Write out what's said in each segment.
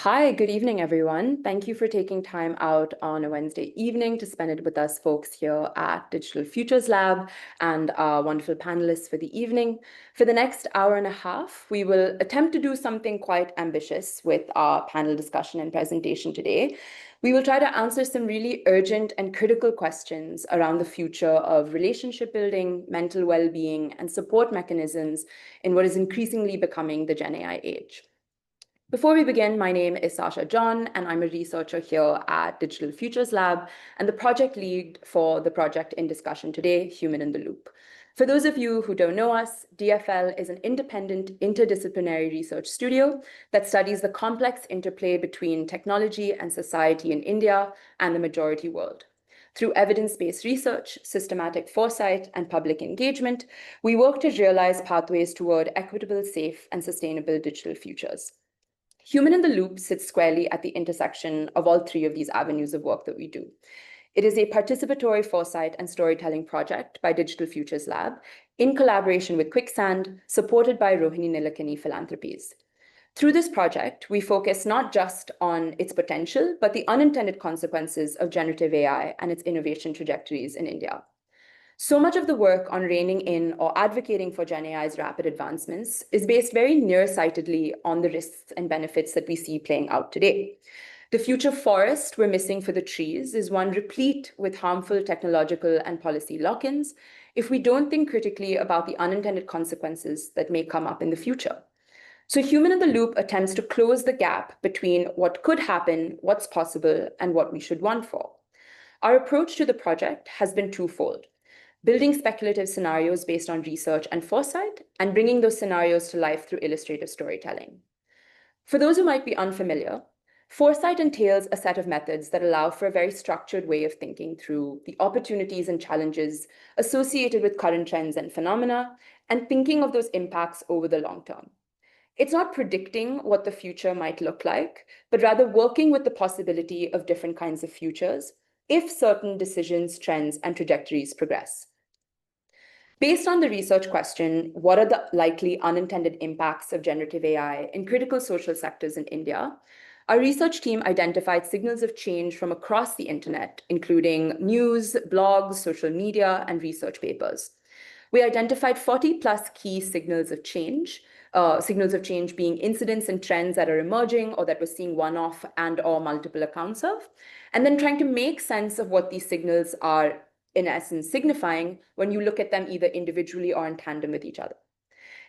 Hi, good evening, everyone. Thank you for taking time out on a Wednesday evening to spend it with us folks here at Digital Futures Lab and our wonderful panelists for the evening. For the next hour and a half, we will attempt to do something quite ambitious with our panel discussion and presentation today. We will try to answer some really urgent and critical questions around the future of relationship building, mental well-being, and support mechanisms in what is increasingly becoming the Gen AI age. Before we begin, my name is Sasha John, and I'm a researcher here at Digital Futures Lab and the project lead for the project in discussion today, Human in the Loop. For those of you who don't know us, DFL is an independent interdisciplinary research studio that studies the complex interplay between technology and society in India and the majority world. Through evidence-based research, systematic foresight, and public engagement, we work to realize pathways toward equitable, safe, and sustainable digital futures. Human in the Loop sits squarely at the intersection of all three of these avenues of work that we do. It is a participatory foresight and storytelling project by Digital Futures Lab in collaboration with Quicksand, supported by Rohini Nilekani Philanthropies. Through this project, we focus not just on its potential, but the unintended consequences of generative AI and its innovation trajectories in India. So much of the work on reining in or advocating for Gen AI's rapid advancements is based very nearsightedly on the risks and benefits that we see playing out today. The future forest we're missing for the trees is one replete with harmful technological and policy lock-ins if we don't think critically about the unintended consequences that may come up in the future. So Human in the Loop attempts to close the gap between what could happen, what's possible, and what we should want for. Our approach to the project has been twofold: building speculative scenarios based on research and foresight, and bringing those scenarios to life through illustrative storytelling. For those who might be unfamiliar, foresight entails a set of methods that allow for a very structured way of thinking through the opportunities and challenges associated with current trends and phenomena, and thinking of those impacts over the long term. It's not predicting what the future might look like, but rather working with the possibility of different kinds of futures if certain decisions, trends, and trajectories progress. Based on the research question, what are the likely unintended impacts of generative AI in critical social sectors in India, our research team identified signals of change from across the internet, including news, blogs, social media, and research papers. We identified 40+ key signals of change being incidents and trends that are emerging or that we're seeing one-off and or multiple accounts of, and then trying to make sense of what these signals are in essence signifying when you look at them either individually or in tandem with each other.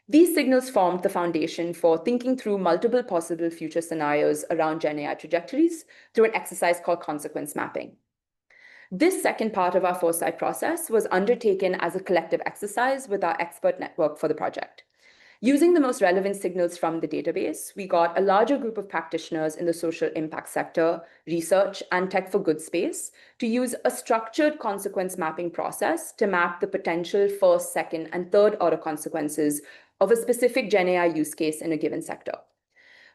These signals formed the foundation for thinking through multiple possible future scenarios around Gen AI trajectories through an exercise called consequence mapping. This second part of our foresight process was undertaken as a collective exercise with our expert network for the project. Using the most relevant signals from the database, we got a larger group of practitioners in the social impact sector, research, and tech for good space to use a structured consequence mapping process to map the potential first, second, and third order consequences of a specific Gen AI use case in a given sector.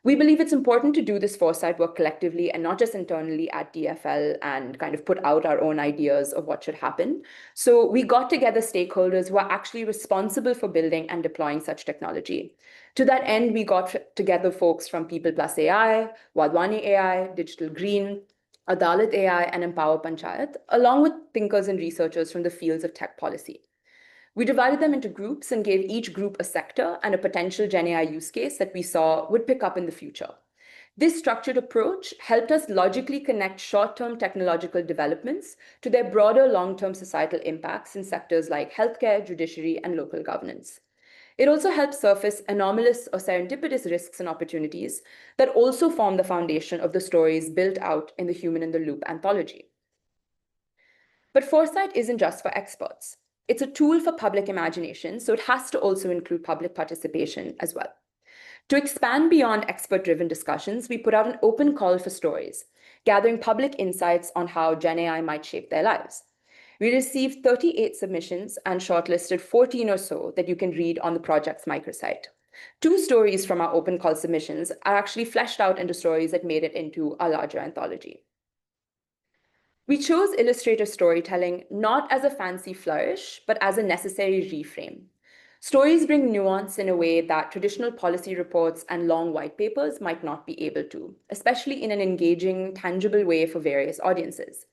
We believe it's important to do this foresight work collectively and not just internally at DFL and kind of put out our own ideas of what should happen. So we got together stakeholders who are actually responsible for building and deploying such technology. To that end, we got together folks from People Plus AI, Wadwani AI, Digital Green, Adalat AI, and Empower Panchayat, along with thinkers and researchers from the fields of tech policy. We divided them into groups and gave each group a sector and a potential Gen AI use case that we saw would pick up in the future. This structured approach helped us logically connect short-term technological developments to their broader long-term societal impacts in sectors like healthcare, judiciary, and local governance. It also helped surface anomalous or serendipitous risks and opportunities that also form the foundation of the stories built out in the Human in the Loop anthology. But foresight isn't just for experts. It's a tool for public imagination, so it has to also include public participation as well. To expand beyond expert-driven discussions, we put out an open call for stories, gathering public insights on how Gen AI might shape their lives. We received 38 submissions and shortlisted 14 or so that you can read on the project's microsite. 2 stories from our open call submissions are actually fleshed out into stories that made it into a larger anthology. We chose illustrative storytelling not as a fancy flourish, but as a necessary reframe. Stories bring nuance in a way that traditional policy reports and long white papers might not be able to, especially in an engaging, tangible way for various audiences.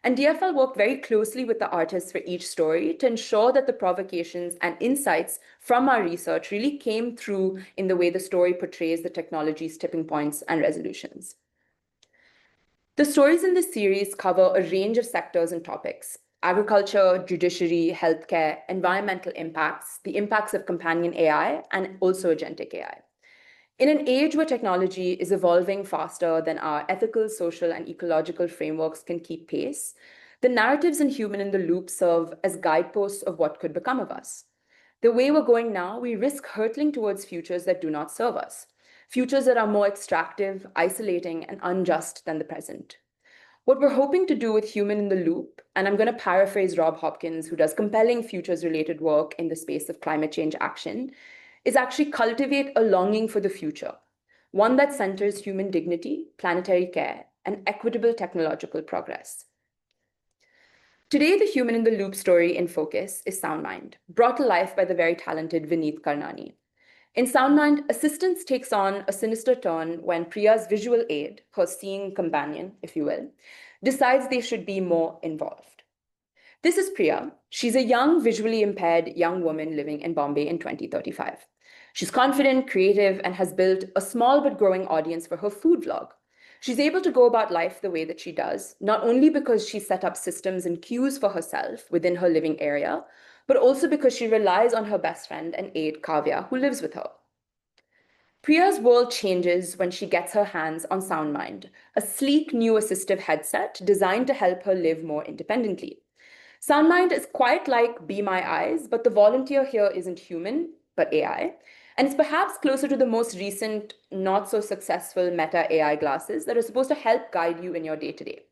And DFL worked very closely with the artists for each story to ensure that the provocations and insights from our research really came through in the way the story portrays the technology's tipping points and resolutions. The stories in this series cover a range of sectors and topics: agriculture, judiciary, healthcare, environmental impacts, the impacts of companion AI, and also agentic AI. In an age where technology is evolving faster than our ethical, social, and ecological frameworks can keep pace, the narratives in Human in the Loop serve as guideposts of what could become of us. The way we're going now, we risk hurtling towards futures that do not serve us, futures that are more extractive, isolating, and unjust than the present. What we're hoping to do with Human in the Loop, and I'm going to paraphrase Rob Hopkins, who does compelling futures-related work in the space of climate change action, is actually cultivate a longing for the future, one that centers human dignity, planetary care, and equitable technological progress. Today, the Human in the Loop story in focus is Soundmind, brought to life by the very talented Vineet Karnani. In Soundmind, assistance takes on a sinister turn when Priya's visual aid, her seeing companion, if you will, decides they should be more involved. This is Priya. She's a young, visually impaired young woman living in Bombay in 2035. She's confident, creative, and has built a small but growing audience for her food vlog. She's able to go about life the way that she does, not only because she set up systems and cues for herself within her living area, but also because she relies on her best friend and aide, Kavya, who lives with her. Priya's world changes when she gets her hands on Soundmind, a sleek new assistive headset designed to help her live more independently. Soundmind is quite like Be My Eyes, but the volunteer here isn't human, but AI. And it's perhaps closer to the most recent, not so successful Meta AI glasses that are supposed to help guide you in your day-to-day.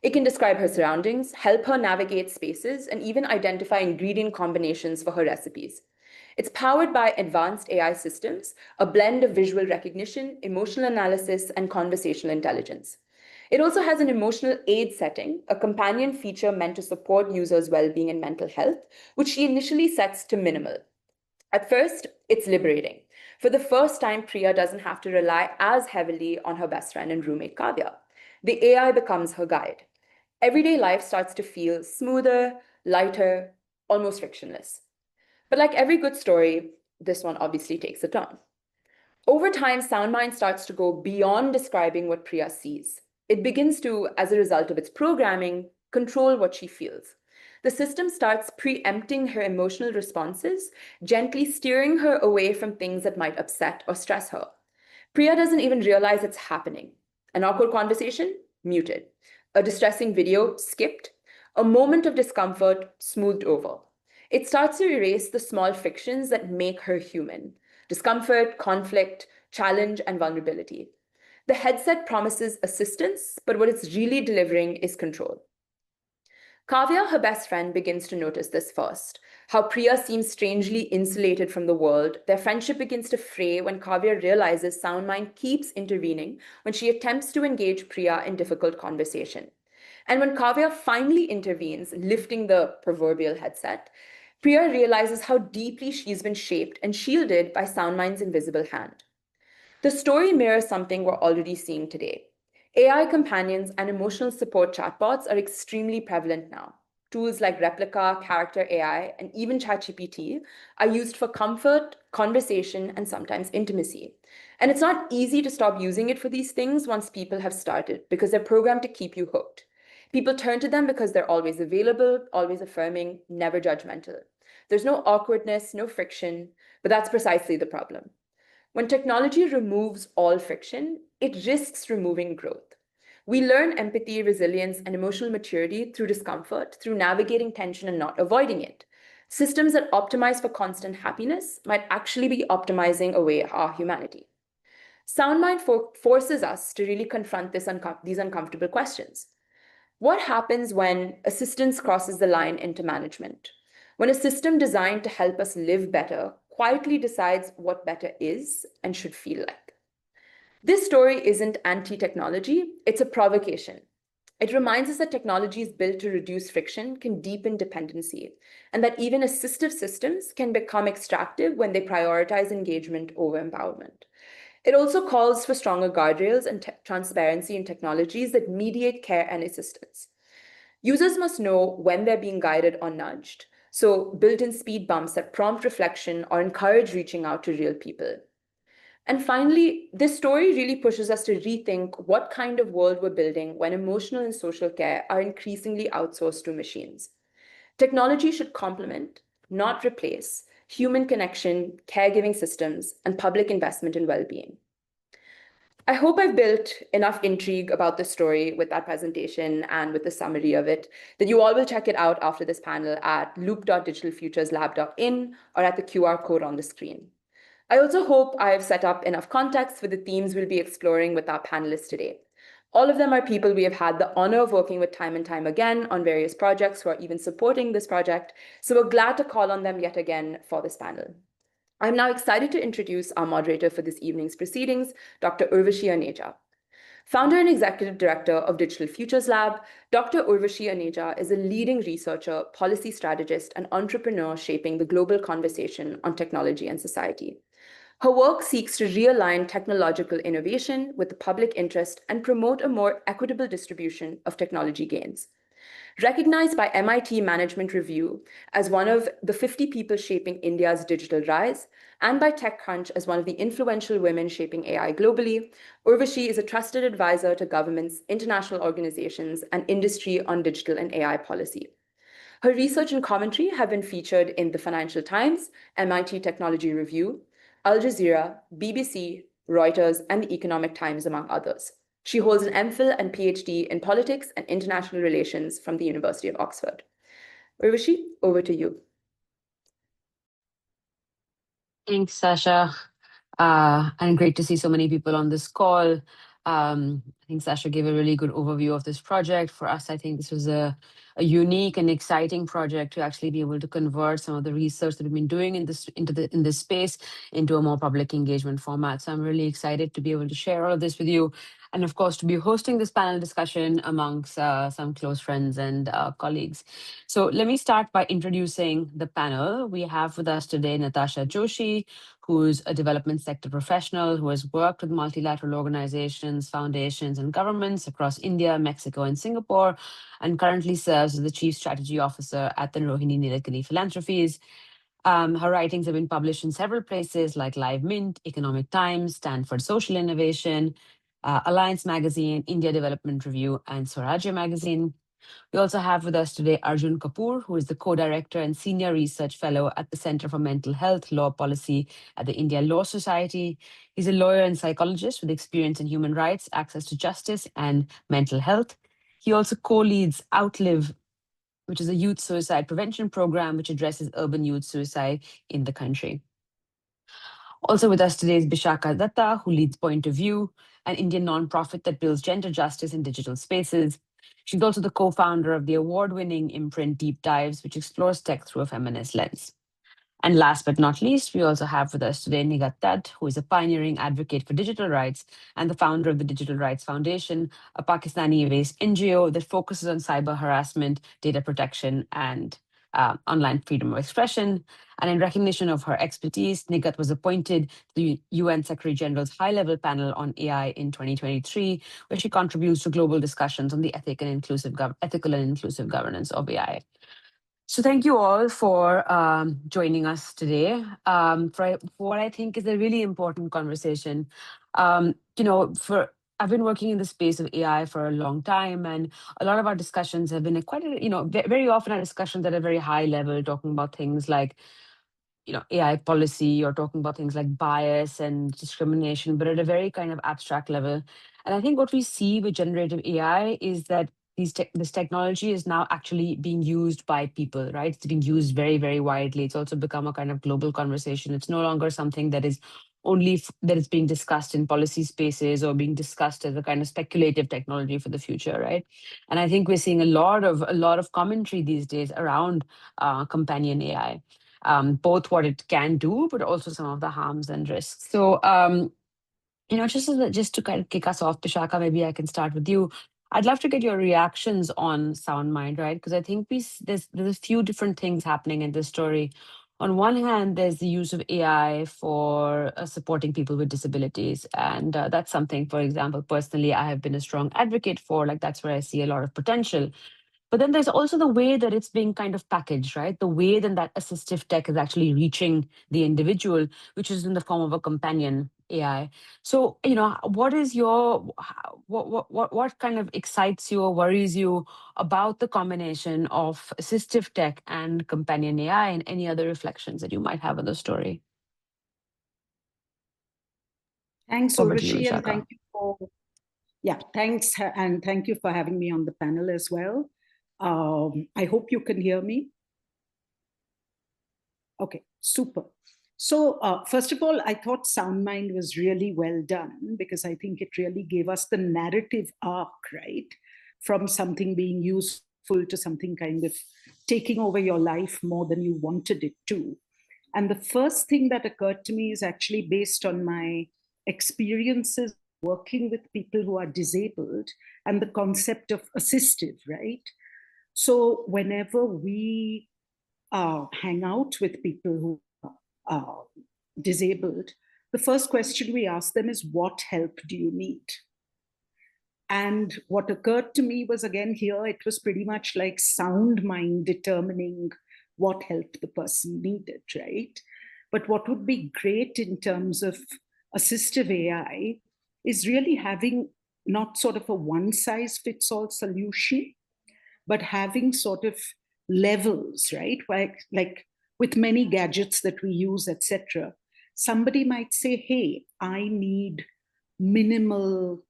It can describe her surroundings, help her navigate spaces, and even identify ingredient combinations for her recipes. It's powered by advanced AI systems, a blend of visual recognition, emotional analysis, and conversational intelligence. It also has an emotional aid setting, a companion feature meant to support users' well-being and mental health, which she initially sets to minimal. At first, it's liberating. For the first time, Priya doesn't have to rely as heavily on her best friend and roommate Kavya. The AI becomes her guide. Everyday life starts to feel smoother, lighter, almost frictionless. But like every good story, this one obviously takes a turn. Over time, Soundmind starts to go beyond describing what Priya sees. It begins to, as a result of its programming, control what she feels. The system starts preempting her emotional responses, gently steering her away from things that might upset or stress her. Priya doesn't even realize it's happening. An awkward conversation? Muted. A distressing video? Skipped. A moment of discomfort? Smoothed over. It starts to erase the small frictions that make her human: discomfort, conflict, challenge, and vulnerability. The headset promises assistance, but what it's really delivering is control. Kavya, her best friend, begins to notice this first. How Priya seems strangely insulated from the world. Their friendship begins to fray when Kavya realizes Soundmind keeps intervening when she attempts to engage Priya in difficult conversation. And when Kavya finally intervenes, lifting the proverbial headset, Priya realizes how deeply she's been shaped and shielded by Soundmind's invisible hand. The story mirrors something we're already seeing today. AI companions and emotional support chatbots are extremely prevalent now. Tools like Replica, Character AI, and even ChatGPT are used for comfort, conversation, and sometimes intimacy. And it's not easy to stop using it for these things once people have started, because they're programmed to keep you hooked. People turn to them because they're always available, always affirming, never judgmental. There's no awkwardness, no friction, but that's precisely the problem. When technology removes all friction, it risks removing growth. We learn empathy, resilience, and emotional maturity through discomfort, through navigating tension and not avoiding it. Systems that optimize for constant happiness might actually be optimizing away our humanity. Soundmind forces us to really confront these uncomfortable questions. What happens when assistance crosses the line into management? When a system designed to help us live better quietly decides what better is and should feel like? This story isn't anti-technology, it's a provocation. It reminds us that technologies built to reduce friction can deepen dependency, and that even assistive systems can become extractive when they prioritize engagement over empowerment. It also calls for stronger guardrails and transparency in technologies that mediate care and assistance. Users must know when they're being guided or nudged, so built-in speed bumps that prompt reflection or encourage reaching out to real people. And finally, this story really pushes us to rethink what kind of world we're building when emotional and social care are increasingly outsourced to machines. Technology should complement, not replace, human connection, caregiving systems, and public investment in well-being. I hope I've built enough intrigue about the story with that presentation and with the summary of it that you all will check it out after this panel at loop.digitalfutureslab.in or at the QR code on the screen. I also hope I have set up enough context for the themes we'll be exploring with our panelists today. All of them are people we have had the honor of working with time and time again on various projects who are even supporting this project, so we're glad to call on them yet again for this panel. I'm now excited to introduce our moderator for this evening's proceedings, Dr. Urvashi Aneja. Founder and Executive Director of Digital Futures Lab, Dr. Urvashi Aneja is a leading researcher, policy strategist, and entrepreneur shaping the global conversation on technology and society. Her work seeks to realign technological innovation with the public interest and promote a more equitable distribution of technology gains. Recognized by MIT Management Review as one of the 50 people shaping India's digital rise, and by TechCrunch as one of the influential women shaping AI globally, Urvashi is a trusted advisor to governments, international organizations, and industry on digital and AI policy. Her research and commentary have been featured in the Financial Times, MIT Technology Review, Al Jazeera, BBC, Reuters, and the Economic Times, among others. She holds an MPhil and PhD in politics and international relations from the University of Oxford. Urvashi, over to you. Thanks, Sasha. And great to see so many people on this call. I think Sasha gave a really good overview of this project. For us, I think this was a unique and exciting project to actually be able to convert some of the research that we've been doing in this space into a more public engagement format. So I'm really excited to be able to share all of this with you, and of course to be hosting this panel discussion amongst some close friends and colleagues. So let me start by introducing the panel. We have with us today Natasha Joshi, who's a development sector professional who has worked with multilateral organizations, foundations, and governments across India, Mexico, and Singapore, and currently serves as the Chief Strategy Officer at the Rohini Nilekani Philanthropies. Her writings have been published in several places like Live Mint, Economic Times, Stanford Social Innovation, Alliance Magazine, India Development Review, and Swarajya Magazine. We also have with us today Arjun Kapoor, who is the co-director and senior research fellow at the Center for Mental Health Law Policy at the India Law Society. He's a lawyer and psychologist with experience in human rights, access to justice, and mental health. He also co-leads Outlive, which is a youth suicide prevention program which addresses urban youth suicide in the country. Also with us today is Bishakha Datta, who leads Point of View, an Indian nonprofit that builds gender justice in digital spaces. She's also the co-founder of the award-winning imprint Deep Dives, which explores tech through a feminist lens. And last but not least, we also have with us today Nigat Tad, who is a pioneering advocate for digital rights and the founder of the Digital Rights Foundation, a Pakistani-based NGO that focuses on cyber harassment, data protection, and online freedom of expression. And in recognition of her expertise, Nigat was appointed to the UN Secretary General's high-level panel on AI in 2023, where she contributes to global discussions on the ethical and inclusive governance of AI. So thank you all for joining us today for what I think is a really important conversation. I've been working in the space of AI for a long time, and a lot of our discussions have been very often our discussions at a very high level, talking about things like AI policy, or talking about things like bias and discrimination, but at a very kind of abstract level. And I think what we see with generative AI is that this technology is now actually being used by people, right? It's being used very, very widely. It's also become a kind of global conversation. It's no longer something that is that is being discussed in policy spaces or being discussed as a kind of speculative technology for the future, right? And I think we're seeing a lot of commentary these days around companion AI. Both what it can do, but also some of the harms and risks. So, just to kind of kick us off, Bishakha, maybe I can start with you. I'd love to get your reactions on Soundmind, right? Because I think there's a few different things happening in this story. On one hand, there's the use of AI for supporting people with disabilities. And that's something, for example, personally, I have been a strong advocate for. Like, that's where I see a lot of potential. But then there's also the way that it's being kind of packaged, right? The way then that assistive tech is actually reaching the individual, which is in the form of a companion AI. So, what is what kind of excites you or worries you about the combination of assistive tech and companion AI, and any other reflections that you might have on the story? Thanks, Over to you, Urvashi, and Vishaka. thank you for thanks, and thank you for having me on the panel as well. I hope you can hear me. Okay, super. So first of all, I thought Soundmind was really well done, because I think it really gave us the narrative arc, right? From something being useful to something kind of taking over your life more than you wanted it to. And the first thing that occurred to me is actually based on my experiences working with people who are disabled and the concept of assistive, right? So whenever we hang out with people who are disabled, the first question we ask them is, what help do you need? And what occurred to me was, again, here, it was pretty much like Soundmind determining what help the person needed, right? But what would be great in terms of assistive AI is really having not sort of a one-size-fits-all solution, but having sort of levels, right? Like with many gadgets that we use, etc. Somebody might say, hey, I need minimal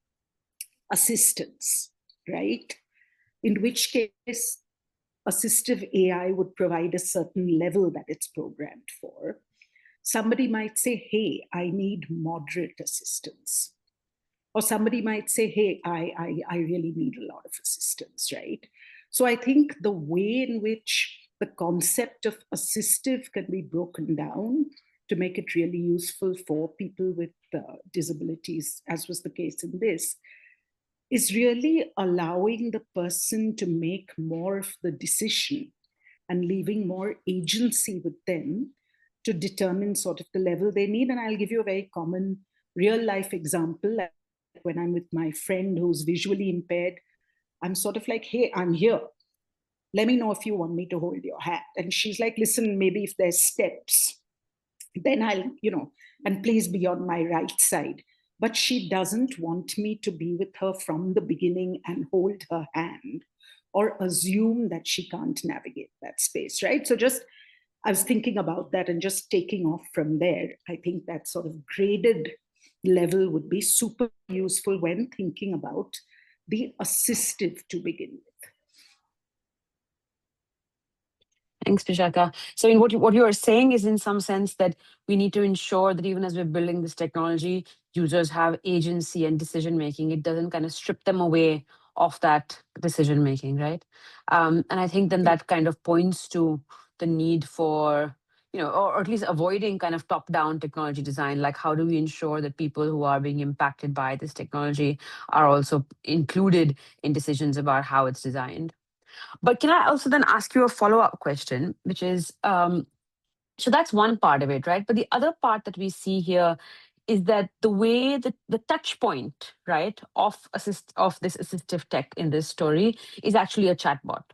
assistance, right? In which case, assistive AI would provide a certain level that it's programmed for. Somebody might say, hey, I need moderate assistance. Or somebody might say, hey, I really need a lot of assistance, right? So I think the way in which the concept of assistive can be broken down to make it really useful for people with disabilities, as was the case in this, is really allowing the person to make more of the decision and leaving more agency with them to determine sort of the level they need. And I'll give you a very common real life example. Like when I'm with my friend who's visually impaired, I'm sort of like, hey, I'm here. Let me know if you want me to hold your hand. And she's like, listen, maybe if there's steps, then I'll, and please be on my right side. But she doesn't want me to be with her from the beginning and hold her hand or assume that she can't navigate that space, right? So I was thinking about that and just taking off from there. I think that sort of graded level would be super useful when thinking about the assistive to begin with. Thanks, Vishaka. So, what you are saying is, in some sense, that we need to ensure that even as we're building this technology, users have agency and decision making. It doesn't kind of strip them away of that decision making, right? And I think then that kind of points to the need for, or at least avoiding kind of top-down technology design. Like, how do we ensure that people who are being impacted by this technology are also included in decisions about how it's designed? But can I also then ask you a follow-up question, which is, so that's one part of it, right? But the other part that we see here is that the way that the touch point, right, of this assistive tech in this story is actually a chatbot,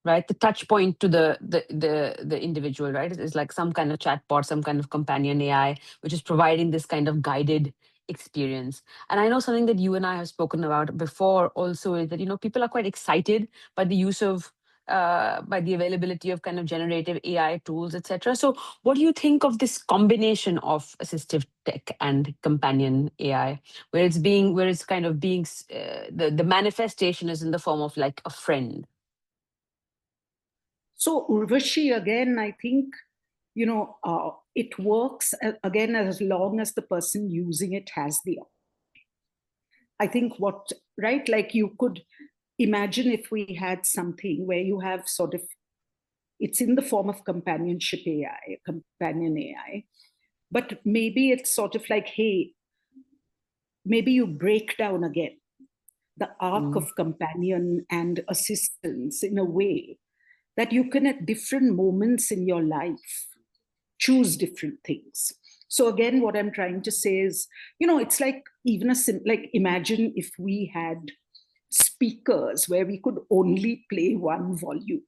right? The touch point to the individual, right, is like some kind of chatbot, some kind of companion AI, which is providing this kind of guided experience. And I know something that you and I have spoken about before also is that people are quite excited by the use of by the availability of kind of generative AI tools, etc. So what do you think of this combination of assistive tech and companion AI, where it's kind of being the manifestation is in the form of like a friend? So Urvashi, again, I think, it works, again, as long as the person using it has the option. I think right, like you could imagine if we had something where you have sort of, it's in the form of companionship AI, companion AI, but maybe it's sort of like, hey, maybe you break down again the arc of companion and assistance in a way that you can at different moments in your life choose different things. So again, what I'm trying to say is, it's like even like imagine if we had speakers where we could only play one volume,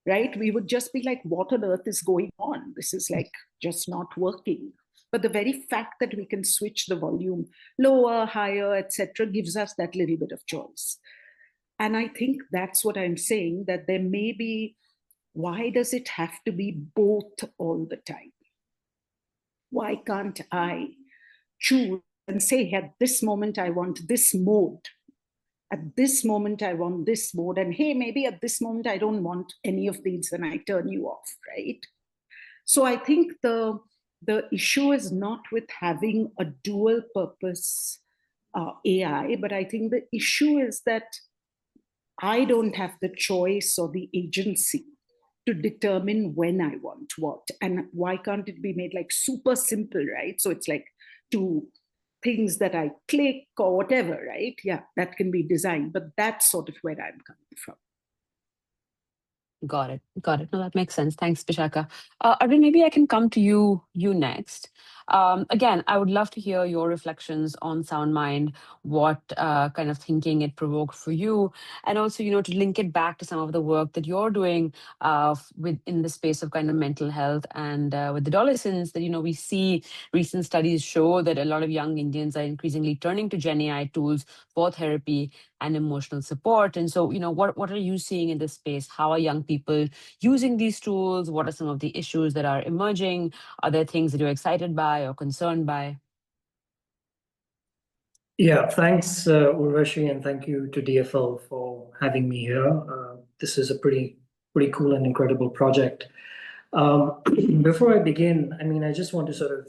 right? We would just be like, what on earth is going on? This is like just not working. But the very fact that we can switch the volume lower, higher, etc., gives us that little bit of choice. And I think that's what I'm saying, that there may be, why does it have to be both all the time? Why can't I choose and say, at this moment, I want this mode. At this moment, I want this mode. And hey, maybe at this moment, I don't want any of these, and I turn you off, right? So I think the issue is not with having a dual purpose AI, but I think the issue is that I don't have the choice or the agency to determine when I want what. And why can't it be made like super simple, right? So it's like two things that I click or whatever, right? Yeah, that can be designed, but that's sort of where I'm coming from. Got it. Got it. No, that makes sense. Thanks, Vishaka. Arvind, maybe I can come to you next. Again, I would love to hear your reflections on Soundmind, what kind of thinking it provoked for you, and also, to link it back to some of the work that you're doing in the space of kind of mental health and with adolescents. That we see recent studies show that a lot of young Indians are increasingly turning to Gen AI tools for therapy and emotional support. And so, what are you seeing in this space? How are young people using these tools? What are some of the issues that are emerging? Are there things that you're excited by or concerned by? Yeah, thanks, Urvashi, and thank you to DFL for having me here. This is a pretty cool and incredible project. Before I begin, I just want to sort of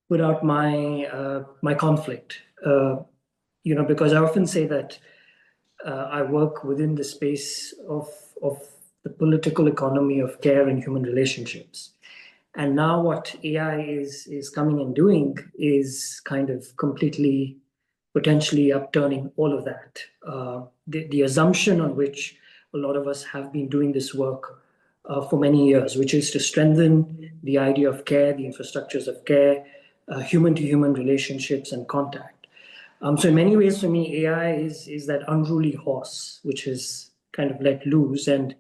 put out my my conflict. Because I often say that I work within the space of the political economy of care and human relationships. And now what AI is coming and doing is kind of completely, potentially upturning all of that. The assumption on which a lot of us have been doing this work for many years, which is to strengthen the idea of care, the infrastructures of care, human-to-human relationships and contact. So in many ways, for me, AI is that unruly horse, which is kind of let loose, and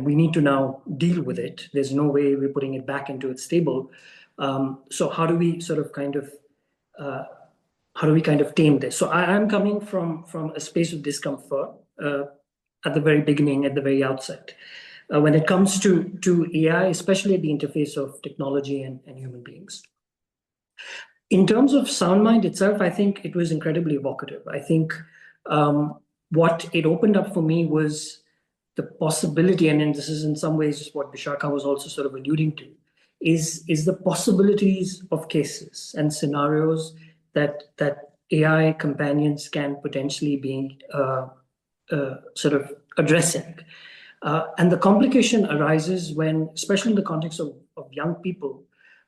we need to now deal with it. There's no way we're putting it back into its stable. So how do we sort of kind of tame this? So I'm coming from a space of discomfort at the very beginning, at the very outset, when it comes to AI, especially at the interface of technology and human beings. In terms of Soundmind itself, I think it was incredibly evocative. I think what it opened up for me was the possibility, and this is in some ways what Vishaka was also sort of alluding to, is the possibilities of cases and scenarios that AI companions can potentially be sort of addressing. And the complication arises when, especially in the context of young people,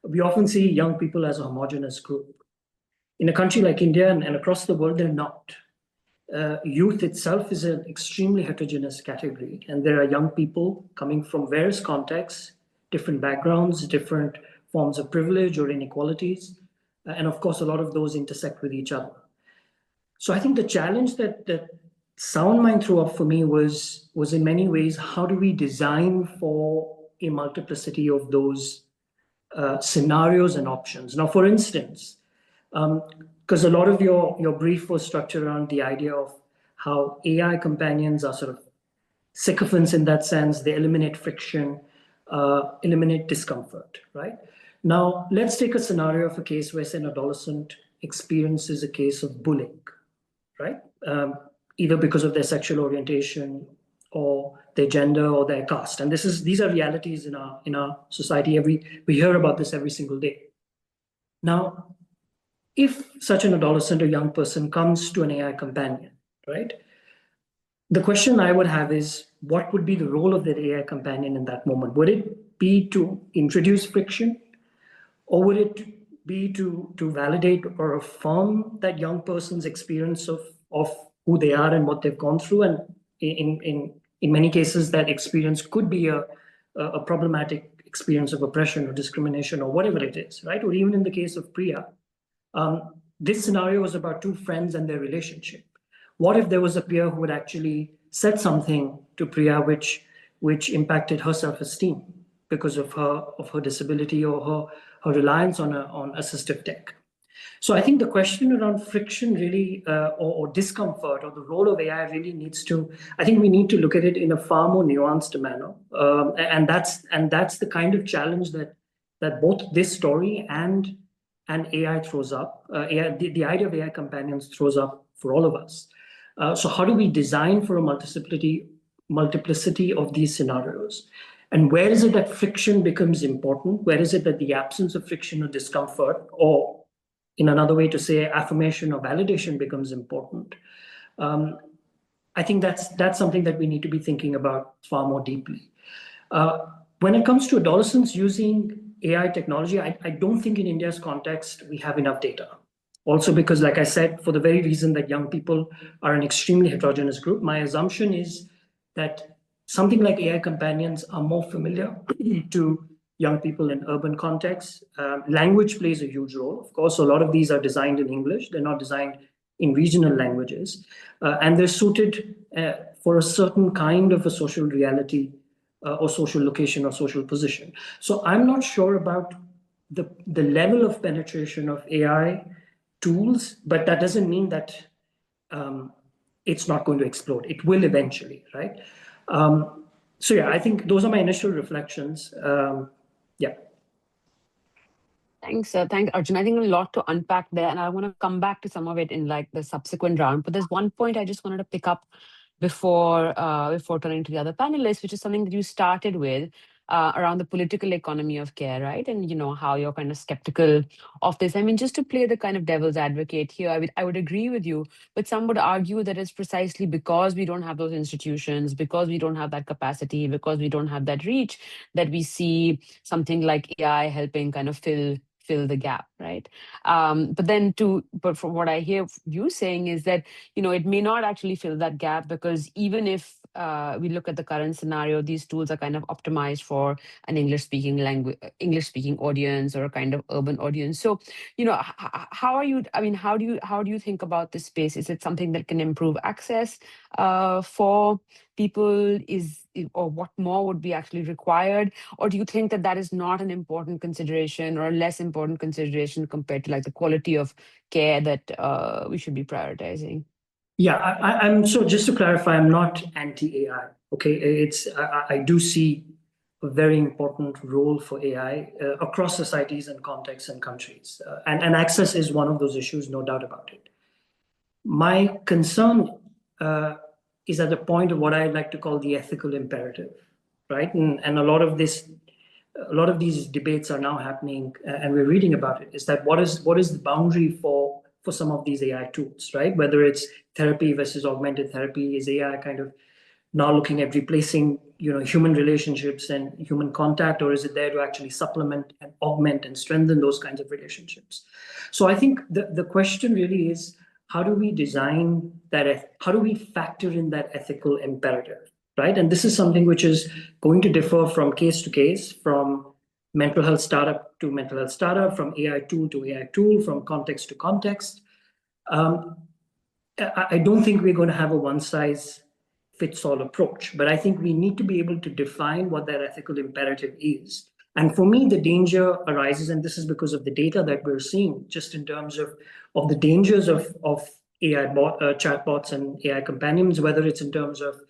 we often see young people as a homogeneous group. In a country like India and across the world, they're not. Youth itself is an extremely heterogeneous category, and there are young people coming from various contexts, different backgrounds, different forms of privilege or inequalities, and of course, a lot of those intersect with each other. So I think the challenge that Soundmind threw up for me was in many ways, how do we design for a multiplicity of those scenarios and options? Now, for instance, because a lot of your brief was structured around the idea of how AI companions are sort of sycophants in that sense. They eliminate friction, eliminate discomfort, right? Now, let's take a scenario of a case where, say, an adolescent experiences a case of bullying, right? Either because of their sexual orientation or their gender or their caste. And these are realities in our society. We hear about this every single day. Now, if such an adolescent or young person comes to an AI companion, right? The question I would have is, what would be the role of that AI companion in that moment? Would it be to introduce friction, or would it be to validate or affirm that young person's experience of who they are and what they've gone through. And in many cases, that experience could be a problematic experience of oppression or discrimination or whatever it is, right? Or even in the case of Priya, this scenario was about two friends and their relationship. What if there was a peer who had actually said something to Priya which impacted her self-esteem because of her disability or her reliance on assistive tech? So I think the question around friction really, or discomfort, or the role of AI really needs to, I think we need to look at it in a far more nuanced manner. And that's the kind of challenge that both this story and AI throws up. The idea of AI companions throws up for all of us. So how do we design for a multiplicity of these scenarios? And where is it that friction becomes important? Where is it that the absence of friction or discomfort, or in another way to say, affirmation or validation becomes important? I think that's something that we need to be thinking about far more deeply. When it comes to adolescents using AI technology, I don't think in India's context we have enough data. Also because, like I said, for the very reason that young people are an extremely heterogeneous group, my assumption is that something like AI companions are more familiar to young people in urban contexts. Language plays a huge role. Of course, a lot of these are designed in English. They're not designed in regional languages. And they're suited for a certain kind of a social reality or social location or social position. So I'm not sure about the level of penetration of AI tools, but that doesn't mean that it's not going to explode. It will eventually, right? So yeah, I think those are my initial reflections. Yeah. Thanks, Arjun. I think a lot to unpack there, and I want to come back to some of it in like the subsequent round. But there's one point I just wanted to pick up before turning to the other panelists, which is something that you started with around the political economy of care, right? And how you're kind of skeptical of this. I mean, just to play the kind of devil's advocate here, I would agree with you, but some would argue that it's precisely because we don't have those institutions, because we don't have that capacity, because we don't have that reach, that we see something like AI helping kind of fill the gap, right? But from what I hear you saying is that it may not actually fill that gap, because even if we look at the current scenario, these tools are kind of optimized for an English speaking audience or a kind of urban audience. So how do you think about this space? Is it something that can improve access for people? Or what more would be actually required? Or do you think that that is not an important consideration, or a less important consideration compared to like the quality of care that we should be prioritizing? Yeah, I'm so just to clarify, I'm not anti-AI. Okay, I do see a very important role for AI across societies and contexts and countries, and access is one of those issues, no doubt about it. My concern is at the point of what I like to call the ethical imperative, right? And a lot of these debates are now happening, and we're reading about it. Is that what is the boundary for some of these AI tools, right? Whether it's therapy versus augmented therapy, is AI kind of now looking at replacing human relationships and human contact, or is it there to actually supplement and augment and strengthen those kinds of relationships? So I think the question really is, how do we design that? How do we factor in that ethical imperative, right? And this is something which is going to differ from case to case, from mental health startup to mental health startup, from AI tool to AI tool, from context to context. I don't think we're going to have a one-size-fits-all approach, but I think we need to be able to define what that ethical imperative is. And for me, the danger arises, and this is because of the data that we're seeing, just in terms of the dangers of AI chatbots and AI companions, whether it's in terms of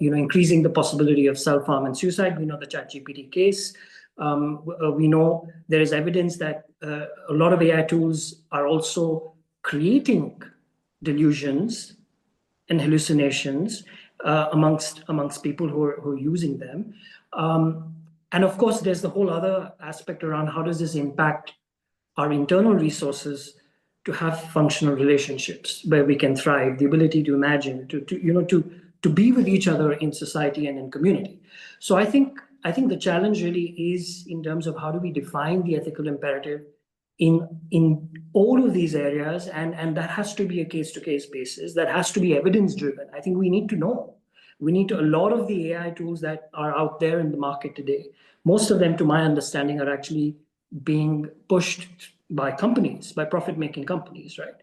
increasing the possibility of self-harm and suicide. We know the ChatGPT case. We know there is evidence that a lot of AI tools are also creating delusions and hallucinations amongst people who are using them. And of course, there's the whole other aspect around how does this impact our internal resources to have functional relationships where we can thrive, the ability to imagine, to be with each other in society and in community. So I think the challenge really is in terms of how do we define the ethical imperative in all of these areas, and that has to be a case-to-case basis. That has to be evidence-driven. I think we need to know. We need to, a lot of the AI tools that are out there in the market today, most of them, to my understanding, are actually being pushed by companies, by profit-making companies, right?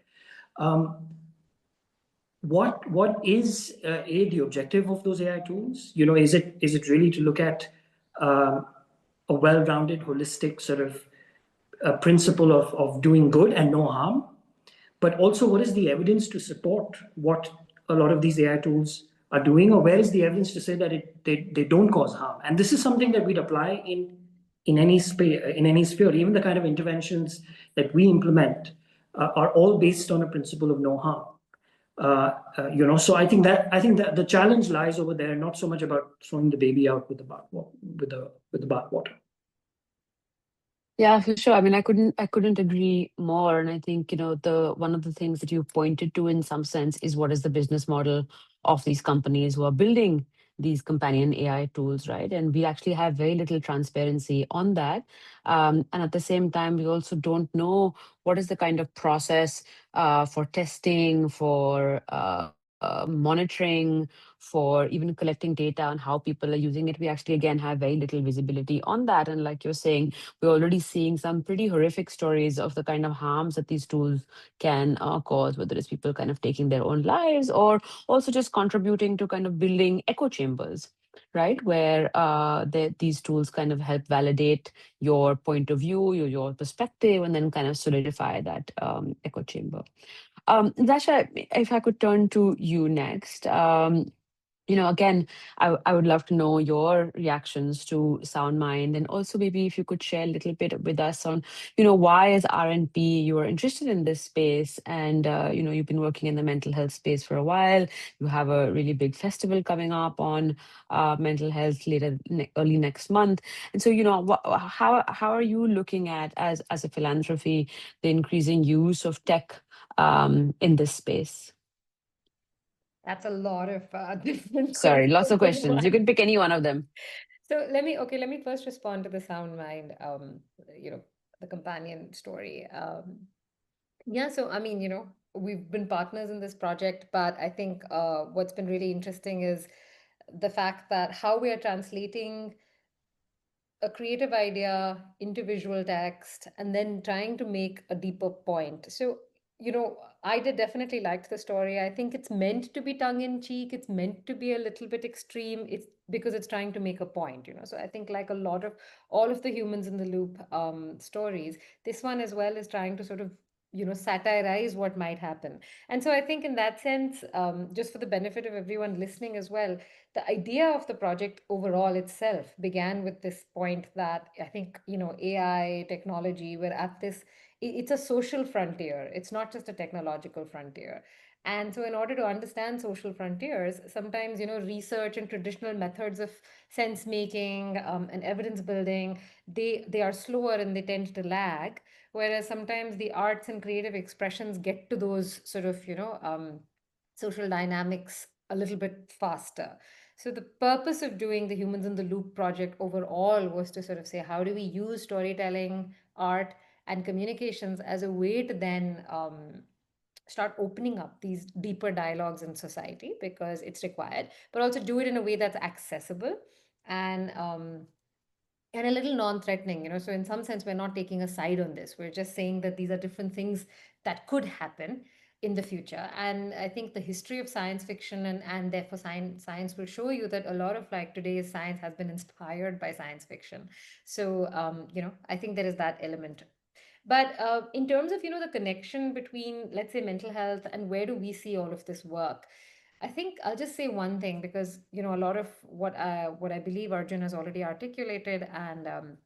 What is the objective of those AI tools? Is it really to look at a well-rounded, holistic sort of principle of doing good and no harm? But also, what is the evidence to support what a lot of these AI tools are doing, or where is the evidence to say that they don't cause harm? And this is something that we'd apply in any sphere. Even the kind of interventions that we implement are all based on a principle of no harm. So I think that the challenge lies over there, not so much about throwing the baby out with the bathwater. Yeah, for sure. I mean, I couldn't agree more. And I think, one of the things that you pointed to in some sense is what is the business model of these companies who are building these companion AI tools, right? And we actually have very little transparency on that. And at the same time, we also don't know what is the kind of process for testing, for monitoring, for even collecting data on how people are using it. We actually, again, have very little visibility on that. And like you're saying, we're already seeing some pretty horrific stories of the kind of harms that these tools can cause, whether it's people kind of taking their own lives or also just contributing to kind of building echo chambers, right? Where these tools kind of help validate your point of view, your perspective, and then kind of solidify that echo chamber. Dasha, if I could turn to you next. Again, I would love to know your reactions to Soundmind, and also maybe if you could share a little bit with us on, why as RNP you are interested in this space, and you've been working in the mental health space for a while. You have a really big festival coming up on mental health early next month, and so how are you looking at as a philanthropy the increasing use of tech in this space? That's a lot of different Sorry, questions. lots of questions. You can pick any one of them. So let me first respond to the Soundmind, the companion story. Yeah, so I mean, we've been partners in this project, but I think what's been really interesting is the fact that how we are translating a creative idea into visual text and then trying to make a deeper point. So, I did definitely liked the story. I think it's meant to be tongue in cheek. It's meant to be a little bit extreme. It's because it's trying to make a point. So I think like a lot of all of the humans in the loop stories, this one as well is trying to sort of satirize what might happen. And so I think in that sense, just for the benefit of everyone listening as well, the idea of the project overall itself began with this point that I think, AI technology, we're at this, it's a social frontier. It's not just a technological frontier. And so in order to understand social frontiers, sometimes, research and traditional methods of sense making and evidence building, they are slower and they tend to lag. Whereas sometimes the arts and creative expressions get to those sort of, social dynamics a little bit faster. So the purpose of doing the Humans in the Loop project overall was to sort of say, how do we use storytelling, art, and communications as a way to then start opening up these deeper dialogues in society because it's required, but also do it in a way that's accessible and and a little non-threatening. So in some sense, we're not taking a side on this. We're just saying that these are different things that could happen in the future. And I think the history of science fiction and therefore science will show you that a lot of like today's science has been inspired by science fiction. So, I think there is that element. But in terms of, the connection between, let's say, mental health and where do we see all of this work? I think I'll just say one thing because, a lot of what I believe Arjun has already articulated. And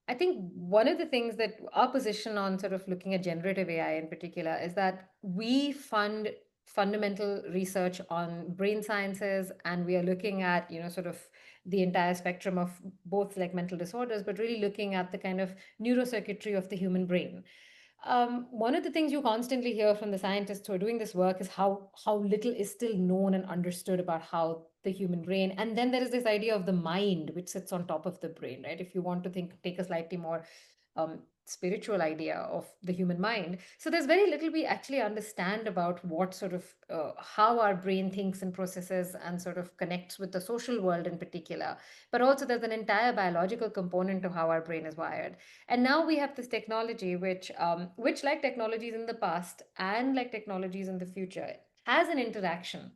I think one of the things that our position on sort of looking at generative AI in particular is that we fund fundamental research on brain sciences, and we are looking at, sort of the entire spectrum of both like mental disorders, but really looking at the kind of neurocircuitry of the human brain. One of the things you constantly hear from the scientists who are doing this work is how little is still known and understood about how the human brain. And then there is this idea of the mind, which sits on top of the brain, right? If you want to take a slightly more spiritual idea of the human mind. So there's very little we actually understand about what sort of how our brain thinks and processes and sort of connects with the social world in particular. But also there's an entire biological component to how our brain is wired. And now we have this technology, which like technologies in the past and like technologies in the future, has an interaction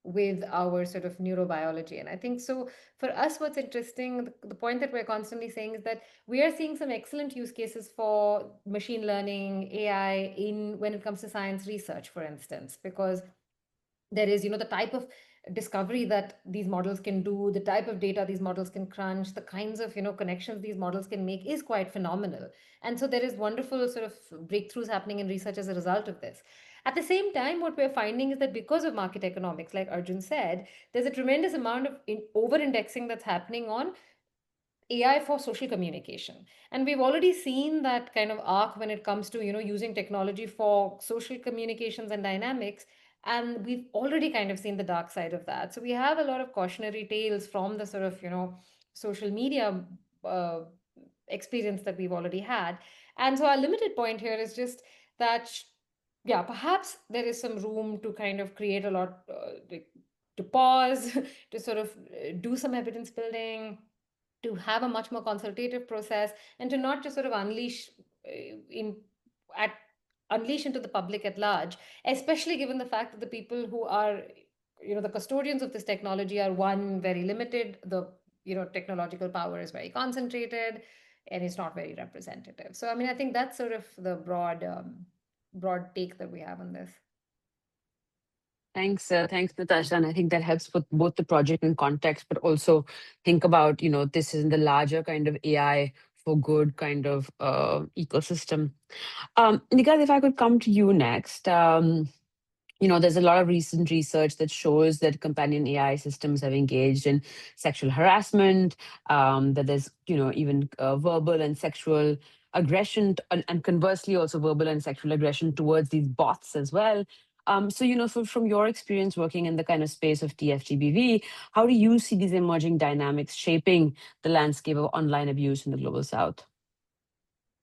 with our sort of neurobiology. And I think so for us, what's interesting, the point that we're constantly saying is that we are seeing some excellent use cases for machine learning, AI in when it comes to science research, for instance, because there is, the type of discovery that these models can do, the type of data these models can crunch, the kinds of, connections these models can make is quite phenomenal. And so there is wonderful sort of breakthroughs happening in research as a result of this. At the same time, what we're finding is that because of market economics, like Arjun said, there's a tremendous amount of over-indexing that's happening on AI for social communication. And we've already seen that kind of arc when it comes to, using technology for social communications and dynamics. And we've already kind of seen the dark side of that. So we have a lot of cautionary tales from the sort of, social media uh, experience that we've already had. And so our limited point here is just that, yeah, perhaps there is some room to kind of create a lot, to pause, to sort of do some evidence building, to have a much more consultative process, and to not just sort of in at unleash into the public at large, especially given the fact that the people who are, the custodians of this technology are, one, very limited, the technological power is very concentrated, and it's not very representative. So I mean, I think that's sort of the broad take that we have on this. Thanks, Natasha. And I think that helps put both the project in context, but also think about, this is in the larger kind of AI for good kind of ecosystem. Nikhil, if I could come to you next. There's a lot of recent research that shows that companion AI systems have engaged in sexual harassment, that there's, even verbal and sexual aggression, and conversely, also verbal and sexual aggression towards these bots as well. So from your experience working in the kind of space of TFGBV, how do you see these emerging dynamics shaping the landscape of online abuse in the global South?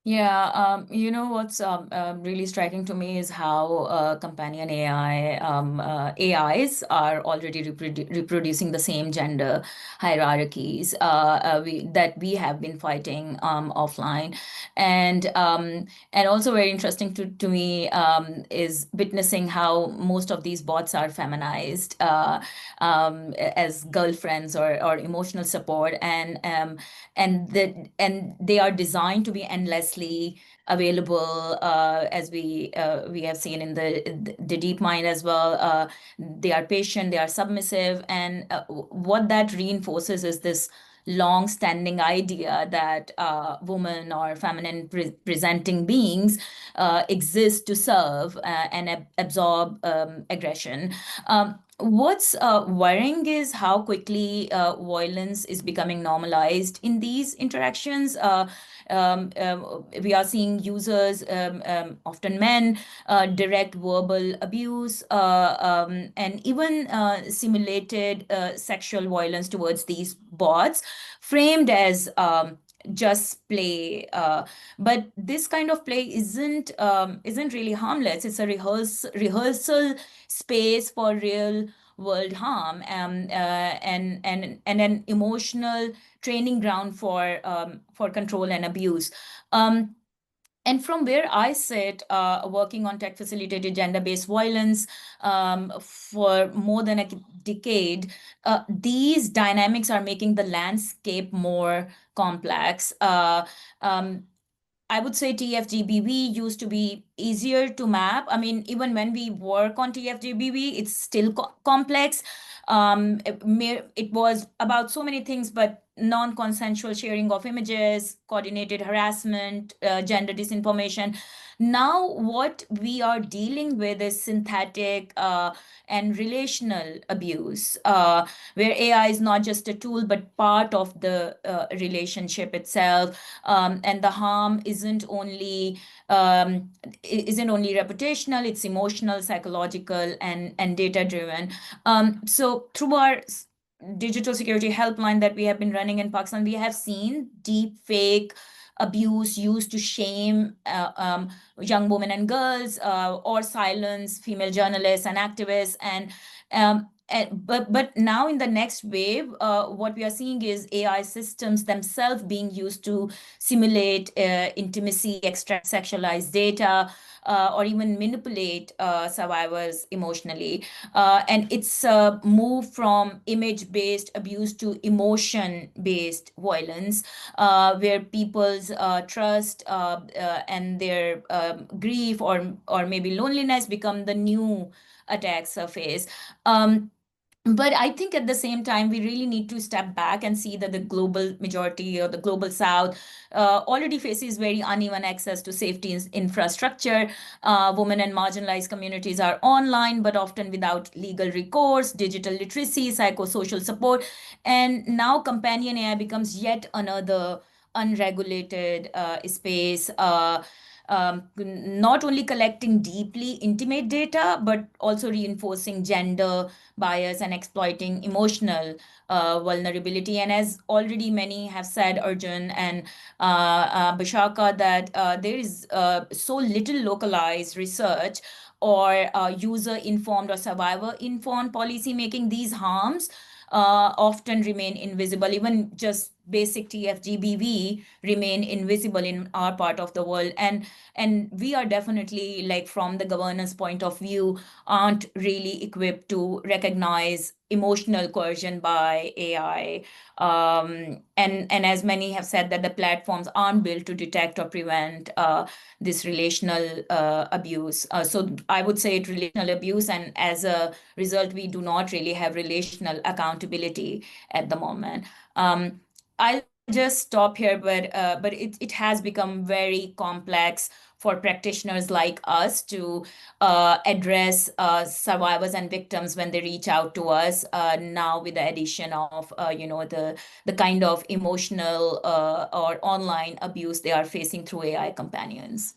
Yeah, what's really striking to me is how companion AIs are already reproducing the same gender hierarchies that we have been fighting offline, and also very interesting to me is witnessing how most of these bots are feminized as girlfriends or emotional support, and they are designed to be endlessly available, as we have seen in the DeepMind as well. They are patient, they are submissive, and what that reinforces is this long-standing idea that women or feminine presenting beings exist to serve and absorb aggression. What's worrying is how quickly violence is becoming normalized in these interactions. We are seeing users, often men, direct verbal abuse, and even simulated sexual violence towards these bots, framed as just play. But this kind of play isn't really harmless. It's a rehearsal space for real world harm, and an emotional training ground for control and abuse. And from where I sit, working on tech-facilitated gender-based violence for more than a decade, these dynamics are making the landscape more complex. I would say TFGBV used to be easier to map. I mean, even when we work on TFGBV, it's still complex. It was about so many things, but non-consensual sharing of images, coordinated harassment, gender disinformation. Now, what we are dealing with is synthetic and relational abuse, where AI is not just a tool, but part of the relationship itself. And the harm isn't only reputational, it's emotional, psychological, and data-driven. So through our digital security helpline that we have been running in Pakistan, we have seen deep fake abuse used to shame young women and girls, or silence female journalists and activists. But now in the next wave, what we are seeing is AI systems themselves being used to simulate intimacy, extract sexualized data, or even manipulate survivors emotionally. And it's a move from image-based abuse to emotion-based violence, where people's trust and their grief or maybe loneliness become the new attack surface. But I think at the same time, we really need to step back and see that the global majority or the global South already faces very uneven access to safety infrastructure. Women and marginalized communities are online, but often without legal recourse, digital literacy, psychosocial support. And now companion AI becomes yet another unregulated space. Not only collecting deeply intimate data, but also reinforcing gender bias and exploiting emotional vulnerability. And as already many have said, Arjun and Bishaka, that there is so little localized research or user-informed or survivor-informed policy making, these harms often remain invisible. Even just basic TFGBV remain invisible in our part of the world. And we are definitely, like, from the governance point of view, aren't really equipped to recognize emotional coercion by AI. And as many have said, that the platforms aren't built to detect or prevent this relational abuse. So I would say it relational abuse, and as a result, we do not really have relational accountability at the moment. I'll just stop here, but it has become very complex for practitioners like us to address survivors and victims when they reach out to us now, with the addition of the kind of emotional or online abuse they are facing through AI companions.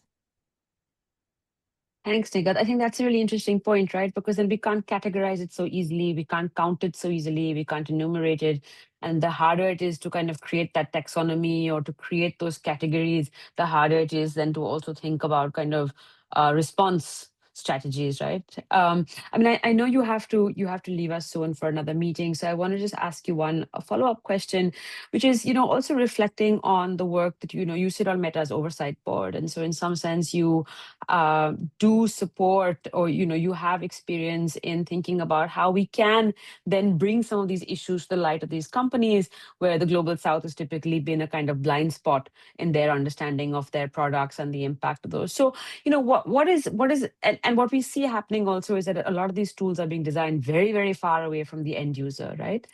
Thanks, Nigat. I think that's a really interesting point, right? Because then we can't categorize it so easily, we can't count it so easily, we can't enumerate it. And the harder it is to kind of create that taxonomy or to create those categories, the harder it is then to also think about kind of response strategies, right? I mean, I know you have to leave us soon for another meeting. So I want to just ask you a follow-up question, which is, also reflecting on the work that, you sit on Meta's oversight board. And so in some sense, you do support, or you have experience in thinking about how we can then bring some of these issues to the light of these companies, where the global South has typically been a kind of blind spot in their understanding of their products and the impact of those. So what is and what we see happening also is that a lot of these tools are being designed very, very far away from the end user, right?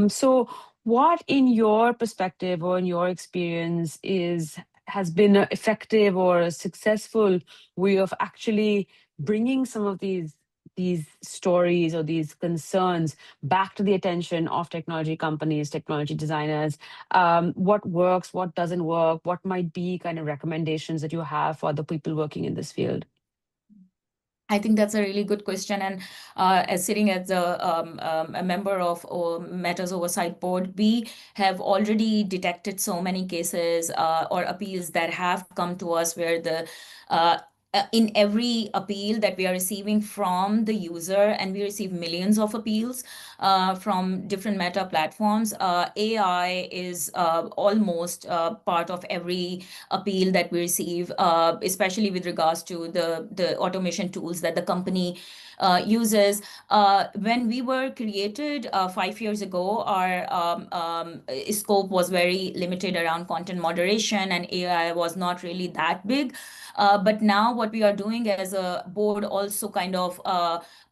So what, in your perspective or in your experience, has been an effective or a successful way of actually bringing some of these stories or these concerns back to the attention of technology companies, technology designers? What works, what doesn't work, what might be kind of recommendations that you have for the people working in this field? I think that's a really good question. And as sitting as a member of Meta's oversight board, we have already detected so many cases or appeals that have come to us, where in every appeal that we are receiving from the user, and we receive millions of appeals from different Meta platforms, AI is almost part of every appeal that we receive, especially with regards to the automation tools that the company uses. When we were created 5 years ago, our scope was very limited around content moderation, and AI was not really that big. But now what we are doing as a board, also kind of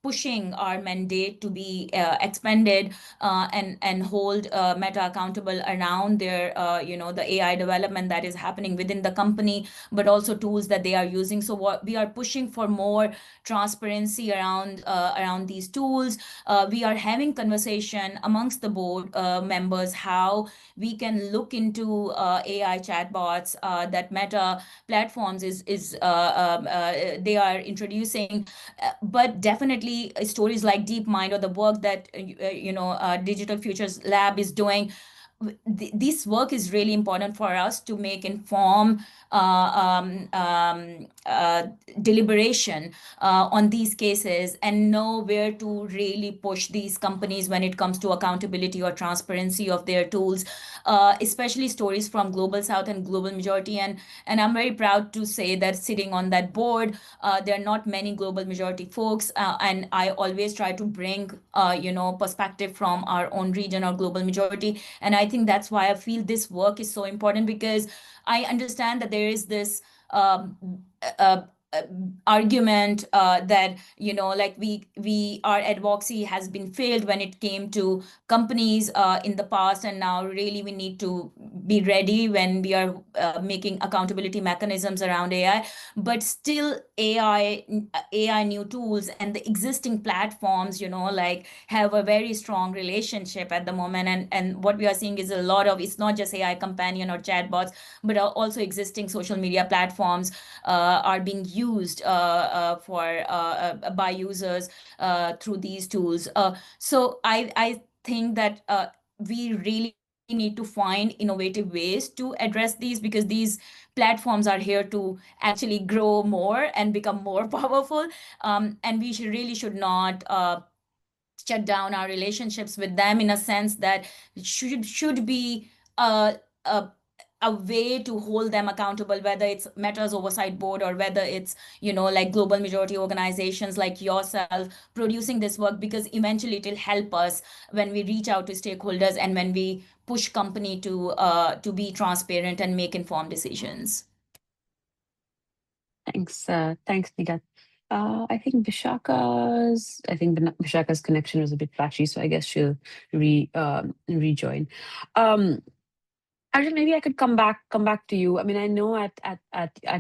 pushing our mandate to be expanded and hold Meta accountable around their, the AI development that is happening within the company, but also tools that they are using. So what we are pushing for more transparency around these tools. We are having conversation amongst the board members how we can look into AI chatbots that Meta platforms they are introducing. But definitely stories like DeepMind or the work that Digital Futures Lab is doing, this work is really important for us to make informed deliberation on these cases and know where to really push these companies when it comes to accountability or transparency of their tools, especially stories from Global South and Global Majority. And I'm very proud to say that sitting on that board, there are not many Global Majority folks, and I always try to bring perspective from our own region or Global Majority. And I think that's why I feel this work is so important, because I understand that there is this argument that like our advocacy has been failed when it came to companies in the past, and now really we need to be ready when we are making accountability mechanisms around AI. But still AI new tools and the existing platforms like have a very strong relationship at the moment, and what we are seeing is a lot of, it's not just AI companion or chatbots, but also existing social media platforms are being used by users through these tools. So I think that we really need to find innovative ways to address these, because these platforms are here to actually grow more and become more powerful, and we should not shut down our relationships with them, in a sense that it should be a way to hold them accountable, whether it's Meta's oversight board or whether it's like Global Majority organizations like yourself producing this work, because eventually it will help us when we reach out to stakeholders and when we push company to be transparent and make informed decisions. Thanks, Nigat. I think Vishaka's connection was a bit patchy, so I guess she'll rejoin. Arjun, maybe I could come back to you. I mean, I know at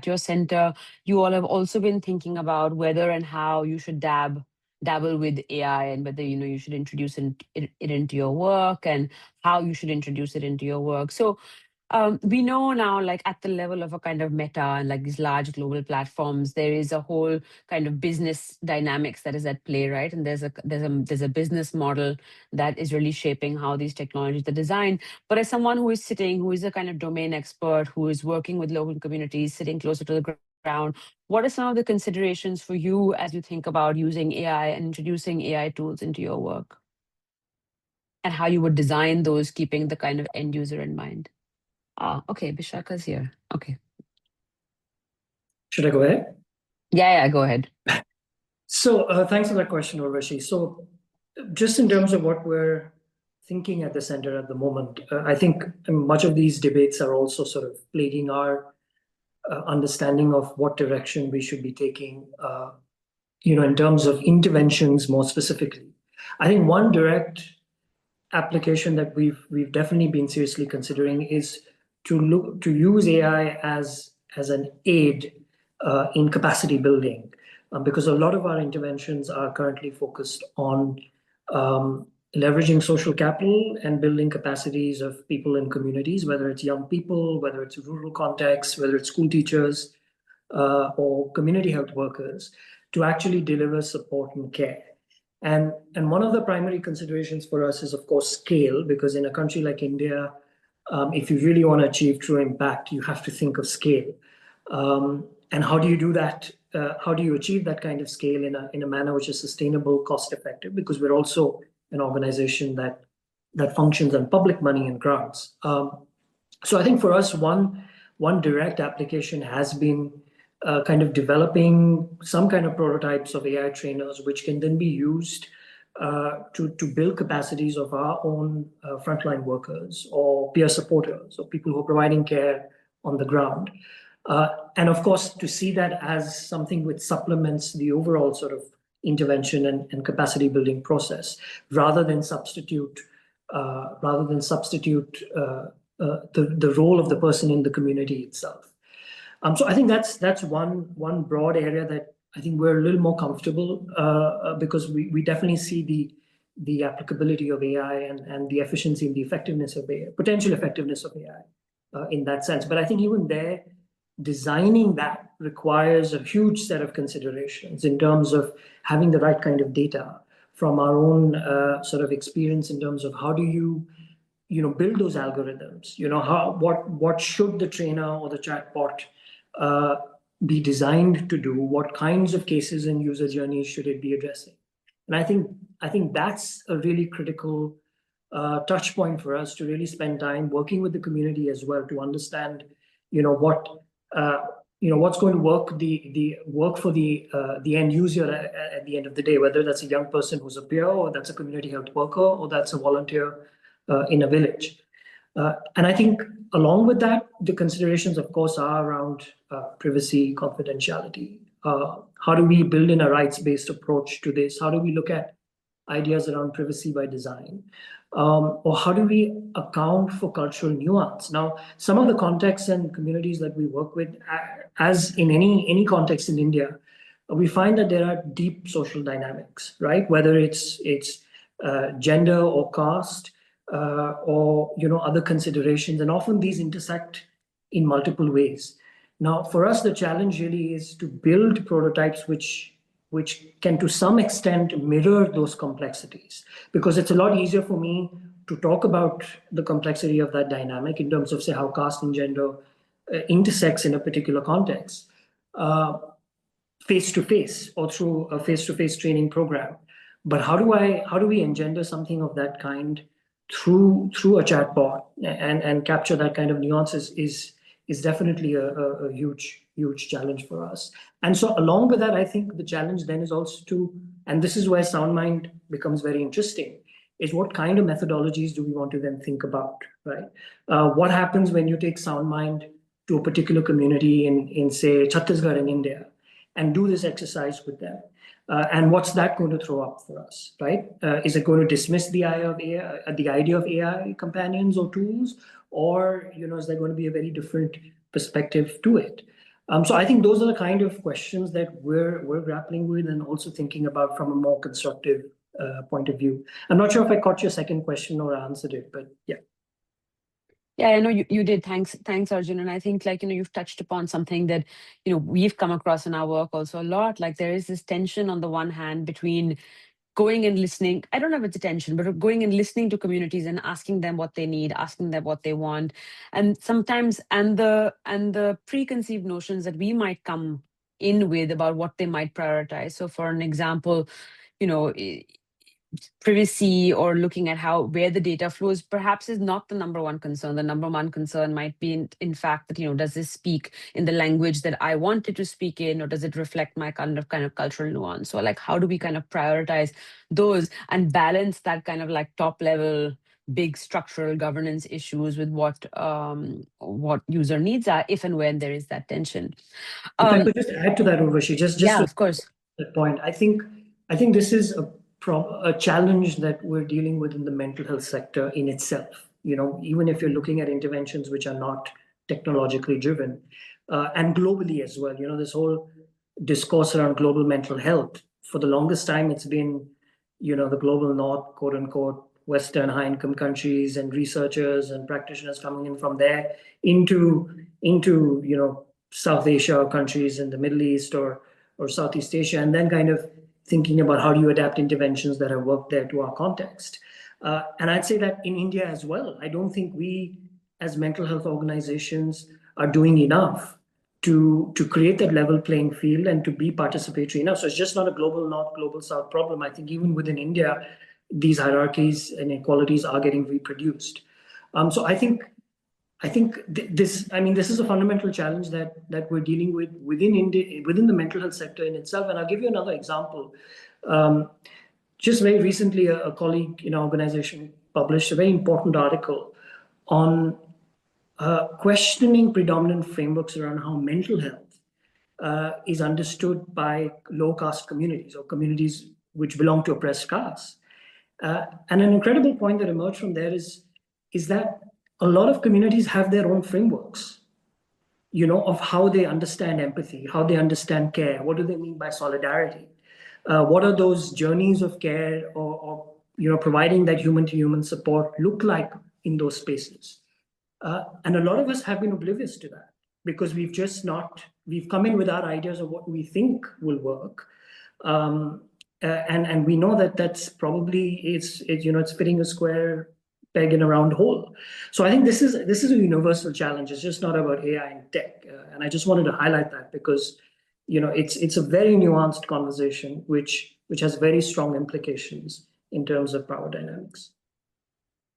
your center, you all have also been thinking about whether and how you should dabble with AI, and whether you should introduce it into your work, and how you should introduce it into your work. So we know now, like at the level of a kind of Meta and like these large global platforms, there is a whole kind of business dynamics that is at play, right? And there's a business model that is really shaping how these technologies are designed. But as someone who is a kind of domain expert, who is working with local communities, sitting closer to the ground, what are some of the considerations for you as you think about using AI and introducing AI tools into your work? And how you would design those, keeping the kind of end user in mind? Okay, Vishaka's here. Okay. Should I go ahead? Yeah, go ahead. So thanks for that question, Urvashi. So just in terms of what we're thinking at the center at the moment, I think much of these debates are also sort of plaguing our understanding of what direction we should be taking, in terms of interventions more specifically. I think one direct application that we've definitely been seriously considering is to use AI as an aid in capacity building, because a lot of our interventions are currently focused on leveraging social capital and building capacities of people in communities, whether it's young people, whether it's rural contexts, whether it's school teachers or community health workers, to actually deliver support and care. And one of the primary considerations for us is, of course, scale, because in a country like India, if you really want to achieve true impact, you have to think of scale. And how do you do that? How do you achieve that kind of scale in a manner which is sustainable, cost effective? Because we're also an organization that functions on public money and grants. So I think for us, one direct application has been kind of developing some kind of prototypes of AI trainers, which can then be used to build capacities of our own frontline workers or peer supporters or people who are providing care on the ground. And of course, to see that as something which supplements the overall sort of intervention and capacity building process, rather than substitute the role of the person in the community itself. So I think that's one broad area that I think we're a little more comfortable because we definitely see the applicability of AI and the efficiency and the effectiveness of AI, potential effectiveness of AI in that sense. But I think even there, designing that requires a huge set of considerations in terms of having the right kind of data from our own sort of experience in terms of how do you build those algorithms? What should the trainer or the chatbot be designed to do? What kinds of cases and user journeys should it be addressing? And I think that's a really critical touch point for us to really spend time working with the community as well to understand, what's going to work for the end user at the end of the day, whether that's a young person who's a peer, or that's a community health worker, or that's a volunteer in a village. And I think along with that, the considerations, of course, are around privacy, confidentiality. How do we build in a rights-based approach to this? How do we look at ideas around privacy by design? Or how do we account for cultural nuance? Now, some of the contexts and communities that we work with, as in any context in India, we find that there are deep social dynamics, right? Whether it's gender or caste, or other considerations, and often these intersect in multiple ways. Now, for us, the challenge really is to build prototypes which can to some extent mirror those complexities, because it's a lot easier for me to talk about the complexity of that dynamic in terms of, say, how caste and gender intersects in a particular context, face-to-face or through a face-to-face training program. But how do we engender something of that kind through a chatbot and capture that kind of nuances is definitely a huge challenge for us. And so along with that, I think the challenge then is also and this is where Soundmind becomes very interesting, is what kind of methodologies do we want to then think about, right? What happens when you take Soundmind to a particular community in say, Chhattisgarh in India, and do this exercise with them? And what's that going to throw up for us, right? Is it going to dismiss the idea of AI companions or tools, or is there going to be a very different perspective to it? So I think those are the kind of questions that we're grappling with and also thinking about from a more constructive point of view. I'm not sure if I caught your second question or answered it, but yeah. Yeah, I know you did. Thanks, Arjun. And I think you've touched upon something that, we've come across in our work also a lot. Like there is this tension on the one hand between going and listening. I don't know if it's a tension, but going and listening to communities and asking them what they need, asking them what they want. And sometimes, and the preconceived notions that we might come in with about what they might prioritize. So for an example, privacy or looking at where the data flows perhaps is not the number one concern. The number one concern might be in fact that, does this speak in the language that I want it to speak in, or does it reflect my kind of cultural nuance? So like, how do we kind of prioritize those and balance that kind of like top level big structural governance issues with what user needs are, if and when there is that tension? If I could just add to that, Urvashi, just yeah, of course. That point. I think this is a challenge that we're dealing with in the mental health sector in itself. Even if you're looking at interventions which are not technologically driven, and globally as well. This whole discourse around global mental health, for the longest time, it's been, the global north, quote unquote, Western high-income countries and researchers and practitioners coming in from there into South Asia countries in the Middle East or Southeast Asia, and then kind of thinking about how do you adapt interventions that have worked there to our context. And I'd say that in India as well, I don't think we as mental health organizations are doing enough to create that level playing field and to be participatory enough. So it's just not a global north, global south problem. I think even within India, these hierarchies and inequalities are getting reproduced. So I think this is a fundamental challenge that we're dealing with within India, within the mental health sector in itself. And I'll give you another example. Just very recently, a colleague in our organization published a very important article on questioning predominant frameworks around how mental health is understood by low caste communities or communities which belong to oppressed castes. And an incredible point that emerged from there is that a lot of communities have their own frameworks, of how they understand empathy, how they understand care. What do they mean by solidarity? What are those journeys of care or providing that human-to-human support look like in those spaces? And a lot of us have been oblivious to that because we've come in with our ideas of what we think will work. And we know that that's probably, it's fitting a square peg in a round hole. So I think this is a universal challenge. It's just not about AI and tech, and I just wanted to highlight that because it's a very nuanced conversation which has very strong implications in terms of power dynamics.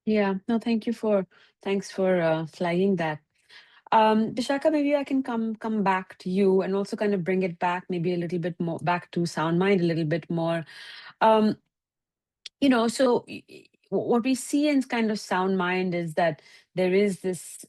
Yeah, no, thanks for flagging that. Vishaka, maybe I can come back to you and also kind of bring it back maybe a little bit more back to Soundmind a little bit more. So what we see in kind of Soundmind is that there is this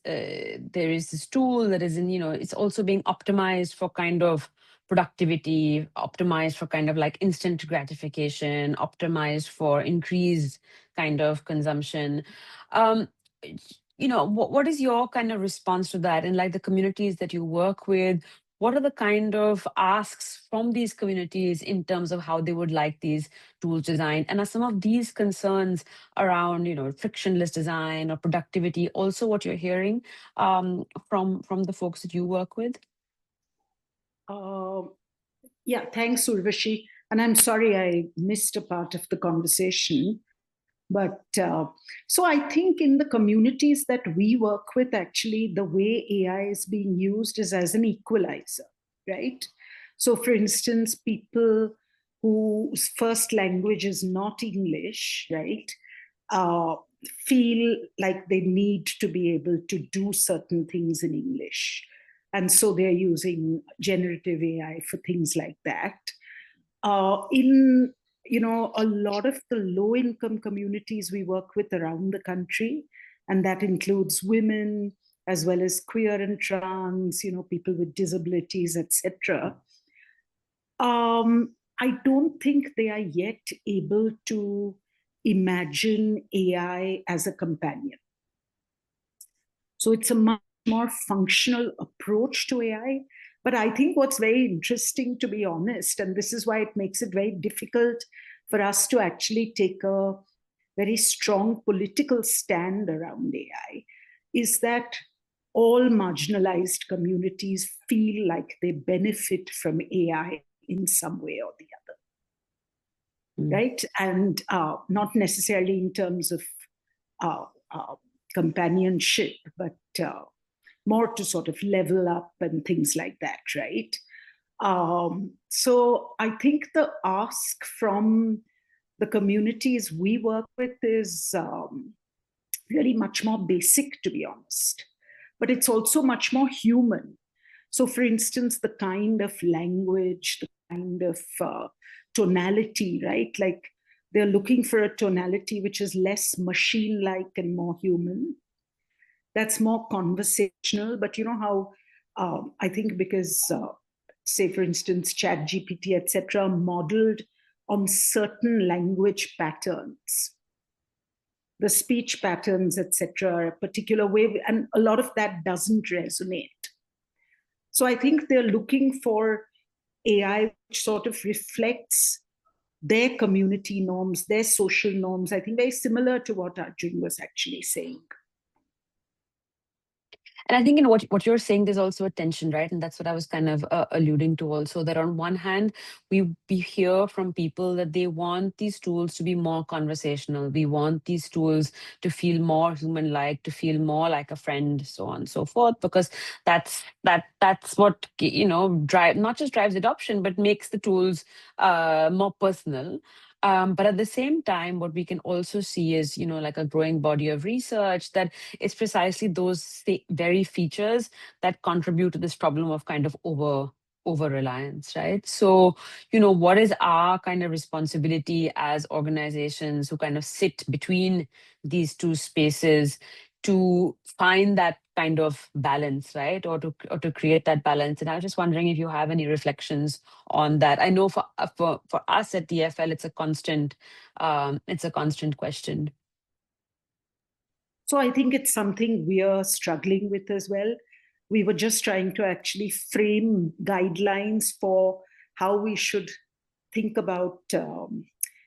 tool that is it's also being optimized for kind of productivity, optimized for kind of like instant gratification, optimized for increased kind of consumption. What is your kind of response to that? And like the communities that you work with, what are the kind of asks from these communities in terms of how they would like these tools designed? And are some of these concerns around, frictionless design or productivity also what you're hearing from the folks that you work with? Yeah, thanks, Urvashi. And I'm sorry I missed a part of the conversation. But so I think in the communities that we work with, actually, the way AI is being used is as an equalizer, right? So for instance, people whose first language is not English, right, feel like they need to be able to do certain things in English. And so they're using generative AI for things like that. In a lot of the low-income communities we work with around the country, and that includes women as well as queer and trans, people with disabilities, etc. I don't think they are yet able to imagine AI as a companion. So it's a much more functional approach to AI. But I think what's very interesting, to be honest, and this is why it makes it very difficult for us to actually take a very strong political stand around AI, is that all marginalized communities feel like they benefit from AI in some way or the other, right? And not necessarily in terms of companionship, but more to sort of level up and things like that, right? So I think the ask from the communities we work with is really much more basic, to be honest. But it's also much more human. So for instance, the kind of language, the kind of tonality, right? Like they're looking for a tonality which is less machine-like and more human. That's more conversational, but you know how I think because, say, for instance, ChatGPT, etc., modeled on certain language patterns, the speech patterns, etc., a particular way, and a lot of that doesn't resonate. So I think they're looking for AI which sort of reflects their community norms, their social norms. I think very similar to what Arjun was actually saying. And I think in what you're saying, there's also a tension, right? And that's what I was kind of alluding to also, that on one hand, we hear from people that they want these tools to be more conversational. We want these tools to feel more human-like, to feel more like a friend, so on and so forth, because that's what, not just drives adoption, but makes the tools more personal. But at the same time, what we can also see is, like a growing body of research that it's precisely those very features that contribute to this problem of kind of over-reliance, right? So, what is our kind of responsibility as organizations who kind of sit between these two spaces to find that kind of balance, right? Or to create that balance. And I was just wondering if you have any reflections on that. I know for us at DFL, it's a constant question. So I think it's something we are struggling with as well. We were just trying to actually frame guidelines for how we should think about,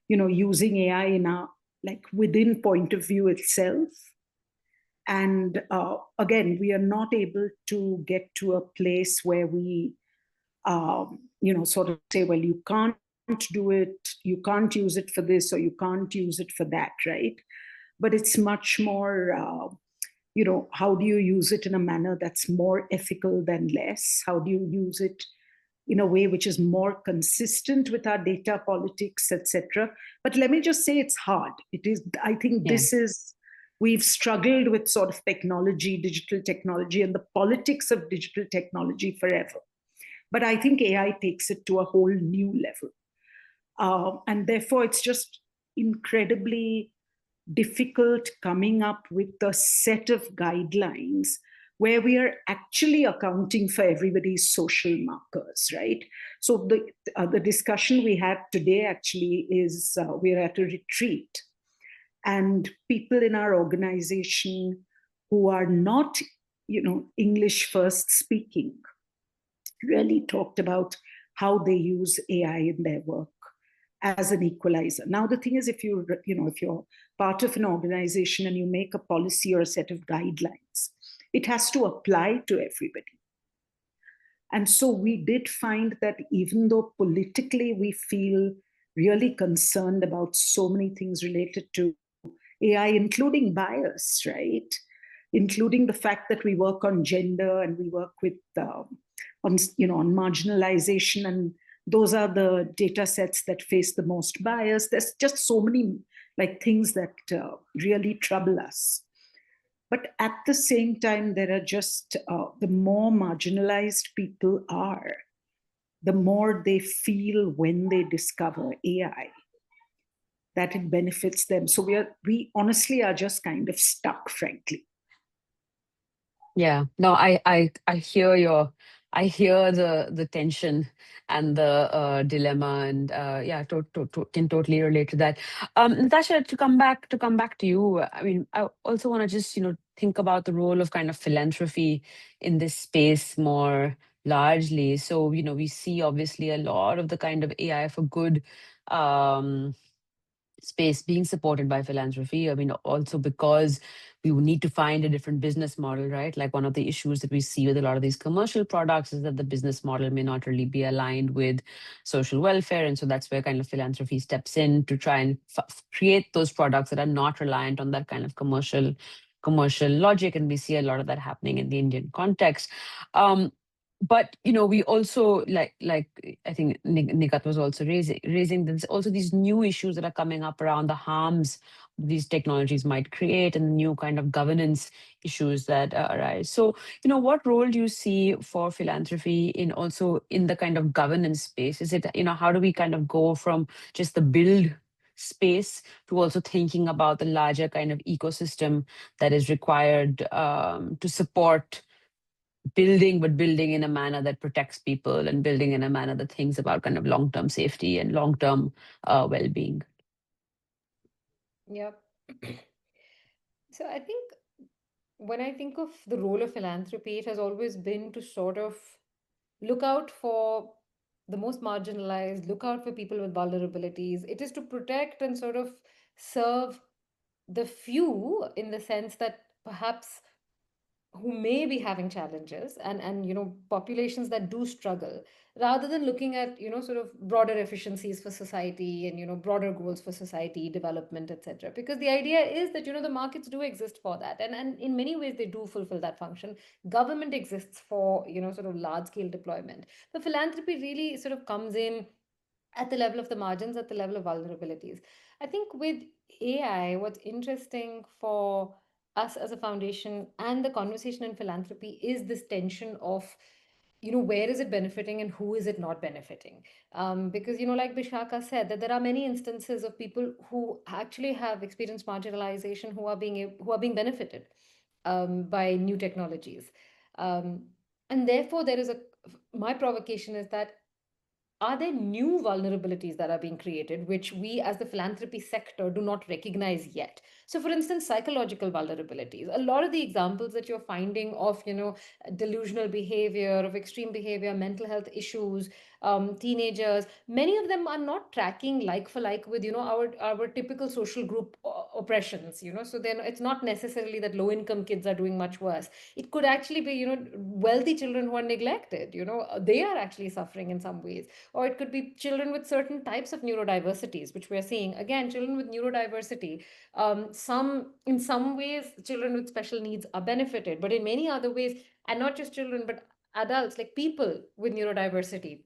using AI in our within point of view itself. And again, we are not able to get to a place where we, sort of say, well, you can't do it, you can't use it for this, or you can't use it for that, right? but it's much more, how do you use it in a manner that's more ethical than less? How do you use it in a way which is more consistent with our data politics, etc.? But let me just say it's hard. It is, I think we've struggled with sort of technology, digital technology, and the politics of digital technology forever. But I think AI takes it to a whole new level. And therefore, it's just incredibly difficult coming up with a set of guidelines where we are actually accounting for everybody's social markers, right? So the discussion we had today actually is we're at a retreat, and people in our organization who are not, English first speaking, really talked about how they use AI in their work as an equalizer. Now, the thing is, if you're part of an organization and you make a policy or a set of guidelines, it has to apply to everybody. And so we did find that even though politically we feel really concerned about so many things related to AI, including bias, right? Including the fact that we work on gender and we work with on marginalization, and those are the data sets that face the most bias. There's just so many things that really trouble us. But at the same time, there are just the more marginalized people are, the more they feel when they discover AI that it benefits them. So we honestly are just kind of stuck, frankly. Yeah, no, I hear I hear the tension and the dilemma, and yeah, can totally relate to that. Natasha, to come back to you, I mean, I also want to just think about the role of kind of philanthropy in this space more largely. So we see obviously a lot of the kind of AI for good space being supported by philanthropy. I mean, also because we would need to find a different business model, right? Like one of the issues that we see with a lot of these commercial products is that the business model may not really be aligned with social welfare. And so that's where kind of philanthropy steps in to try and create those products that are not reliant on that kind of commercial logic. And we see a lot of that happening in the Indian context. But we also like I think Nikat was also raising there's also these new issues that are coming up around the harms these technologies might create and the new kind of governance issues that arise. So what role do you see for philanthropy in the kind of governance space? Is it how do we kind of go from just the build space to also thinking about the larger kind of ecosystem that is required to support building, but building in a manner that protects people and building in a manner that thinks about kind of long-term safety and long-term well-being? Yep. So I think when I think of the role of philanthropy, it has always been to sort of look out for the most marginalized, look out for people with vulnerabilities. It is to protect and sort of serve the few, in the sense that perhaps who may be having challenges, and populations that do struggle, rather than looking at sort of broader efficiencies for society and broader goals for society development, etc. Because the idea is that the markets do exist for that, and in many ways they do fulfill that function. Government exists for sort of large scale deployment. The philanthropy really sort of comes in at the level of the margins, at the level of vulnerabilities. I think with AI, what's interesting for us as a foundation and the conversation in philanthropy is this tension of where is it benefiting and who is it not benefiting. Because like Bishaka said, that there are many instances of people who actually have experienced marginalization, who are being benefited by new technologies. And therefore my provocation is that, are there new vulnerabilities that are being created which we as the philanthropy sector do not recognize yet? So for instance, psychological vulnerabilities, a lot of the examples that you're finding of delusional behavior, of extreme behavior, mental health issues, teenagers. Many of them are not tracking like for like with, our typical social group oppressions, so then it's not necessarily that low income kids are doing much worse. It could actually be, wealthy children who are neglected, they are actually suffering in some ways. Or it could be children with certain types of neurodiversities, which we're seeing. Again, children with neurodiversity, in some ways, children with special needs are benefited, but in many other ways, and not just children, but adults, like people with neurodiversity,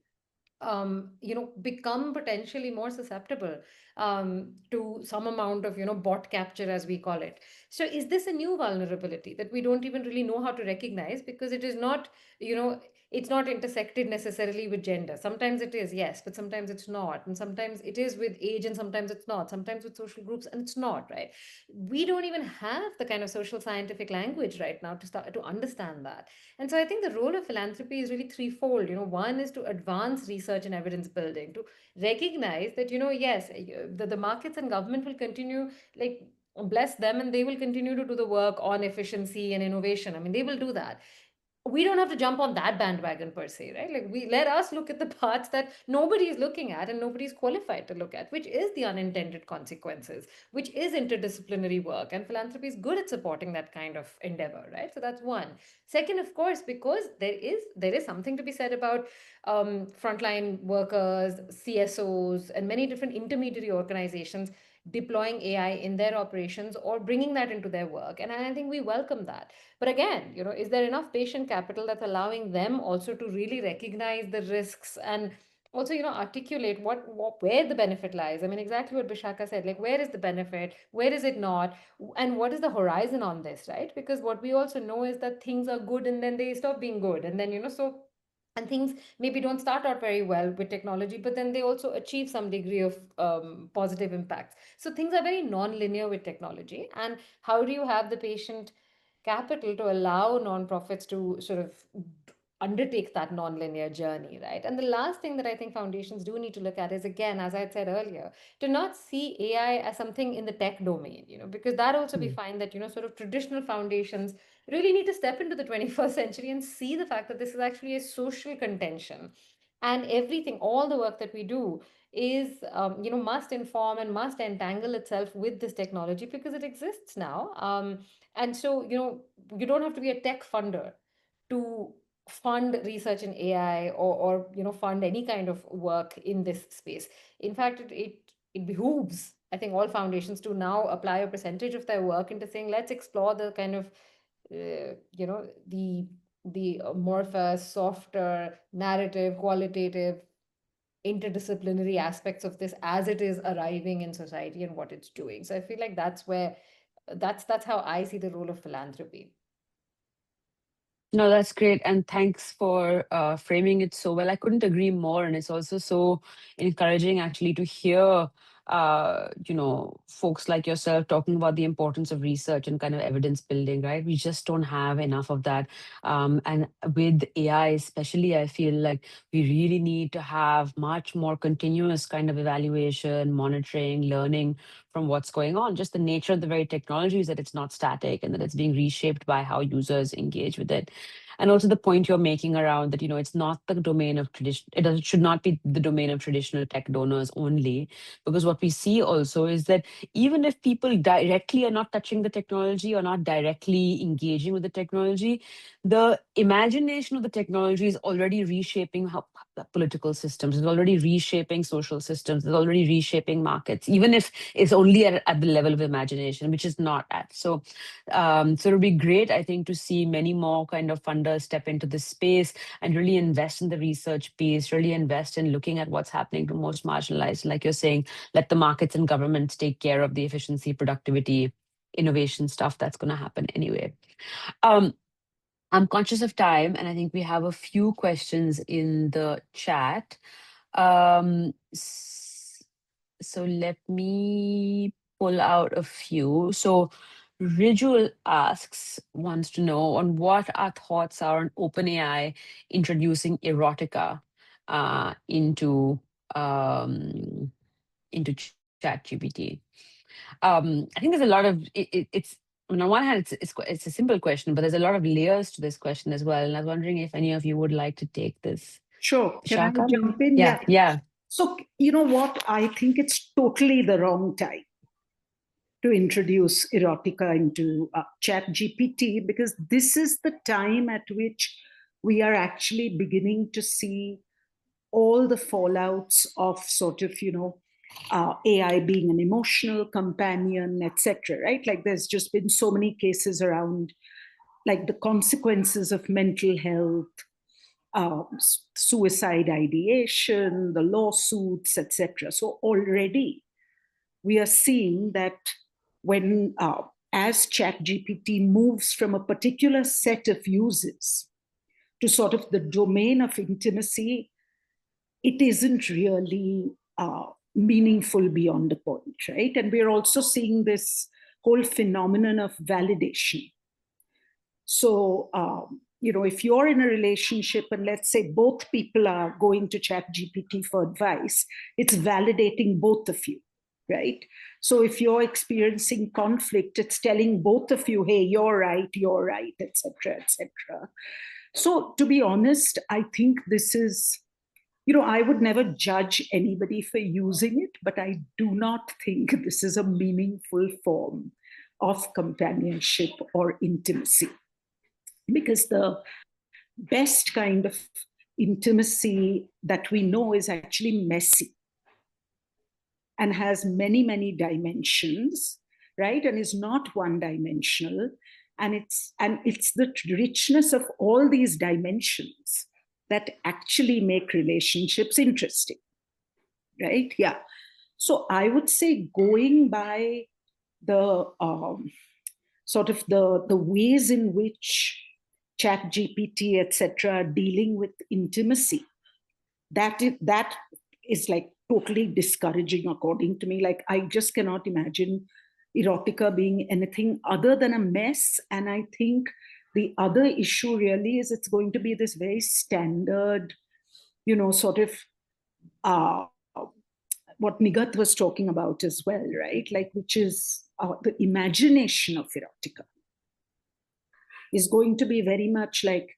become potentially more susceptible to some amount of, bot capture, as we call it. So is this a new vulnerability that we don't even really know how to recognize, because it is not, it's not intersected necessarily with gender. Sometimes it is, yes, but sometimes it's not. And sometimes it is with age and sometimes it's not. Sometimes with social groups and it's not, right? We don't even have the kind of social scientific language right now to start to understand that. And so I think the role of philanthropy is really threefold. One is to advance research and evidence building, to recognize that, yes, the markets and government will continue, like, bless them, and they will continue to do the work on efficiency and innovation. I mean, they will do that. We don't have to jump on that bandwagon per se, right? Like, we let us look at the parts that nobody is looking at and nobody is qualified to look at, which is the unintended consequences, which is interdisciplinary work, and philanthropy is good at supporting that kind of endeavor, right? So that's one. Second, of course, because there is something to be said about frontline workers, CSOs, and many different intermediary organizations deploying AI in their operations or bringing that into their work, and I think we welcome that. But again, is there enough patient capital that's allowing them also to really recognize the risks and also, articulate where the benefit lies? I mean, exactly what Bishaka said, like, where is the benefit? Where is it not? And what is the horizon on this, right? Because what we also know is that things are good and then they stop being good. And then, and things maybe don't start out very well with technology, but then they also achieve some degree of positive impacts. So things are very non-linear with technology. And how do you have the patient capital to allow nonprofits to sort of undertake that non-linear journey, right? And the last thing that I think foundations do need to look at is, again, as I had said earlier, to not see AI as something in the tech domain, because that also we find that, sort of traditional foundations really need to step into the 21st century and see the fact that this is actually a social contention. And everything, all the work that we do is, must inform and must entangle itself with this technology because it exists now. And so, you don't have to be a tech funder to fund research in AI, or fund any kind of work in this space. In fact, it behooves, I think, all foundations to now apply a percentage of their work into saying, let's explore the kind of, the amorphous, softer, narrative, qualitative, interdisciplinary aspects of this as it is arriving in society and what it's doing. So I feel like that's how I see the role of philanthropy. No, that's great. And thanks for framing it so well. I couldn't agree more. And it's also so encouraging actually to hear, folks like yourself talking about the importance of research and kind of evidence building, right? We just don't have enough of that. And with AI, especially, I feel like we really need to have much more continuous kind of evaluation, monitoring, learning from what's going on. Just the nature of the very technology is that it's not static and that it's being reshaped by how users engage with it. And also the point you're making around that, it's not the domain of tradition. Should not be the domain of traditional tech donors only, because what we see also is that even if people directly are not touching the technology or not directly engaging with the technology, the imagination of the technology is already reshaping how political systems, is already reshaping social systems, is already reshaping markets, even if it's only at the level of imagination, which is not at. So it'll be great, I think, to see many more kind of funders step into this space and really invest in the research piece, really invest in looking at what's happening to most marginalized. Like you're saying, let the markets and governments take care of the efficiency, productivity, innovation stuff that's going to happen anyway. I'm conscious of time, and I think we have a few questions in the chat. So let me pull out a few. So Rijul wants to know on what our thoughts are on OpenAI introducing erotica into ChatGPT. I think there's a lot of it's on one hand it's a simple question, but there's a lot of layers to this question as well. And I was wondering if any of you would like to take this. Sure. Can I Shaka? jump in? Yeah. So, you know what? I think it's totally the wrong time to introduce erotica into ChatGPT, because this is the time at which we are actually beginning to see all the fallouts of sort of, AI being an emotional companion, etc. Right? Like there's just been so many cases around, like the consequences of mental health, suicide ideation, the lawsuits, etc. So already we are seeing that when as ChatGPT moves from a particular set of uses to sort of the domain of intimacy, it isn't really meaningful beyond a point, right? And we're also seeing this whole phenomenon of validation. So, if you're in a relationship and let's say both people are going to ChatGPT for advice, it's validating both of you, right? So if you're experiencing conflict, it's telling both of you, hey, you're right, etc., etc. So to be honest, I think this is, I would never judge anybody for using it, but I do not think this is a meaningful form of companionship or intimacy. Because the best kind of intimacy that we know is actually messy and has many, many dimensions, right? And is not one-dimensional. And it's the richness of all these dimensions that actually make relationships interesting, right? Yeah. So I would say going by the sort of the ways in which ChatGPT, etc., dealing with intimacy, that is like totally discouraging according to me. Like I just cannot imagine erotica being anything other than a mess. And I think the other issue really is it's going to be this very standard, sort of what Nigat was talking about as well, right? Like, which is the imagination of erotica is going to be very much like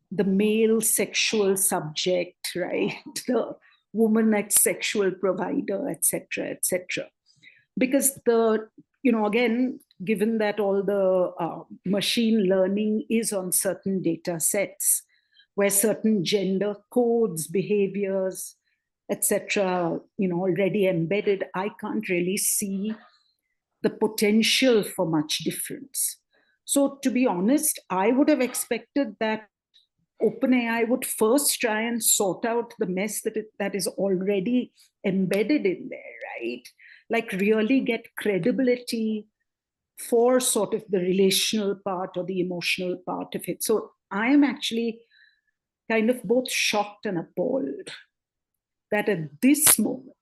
the male sexual subject, right? The woman as sexual provider, etc., etc. Because again, given that all the machine learning is on certain data sets where certain gender codes, behaviors, etc., already embedded, I can't really see the potential for much difference. So to be honest, I would have expected that OpenAI would first try and sort out the mess that is already embedded in there, right? Like really get credibility for sort of the relational part or the emotional part of it. So I am actually kind of both shocked and appalled that at this moment,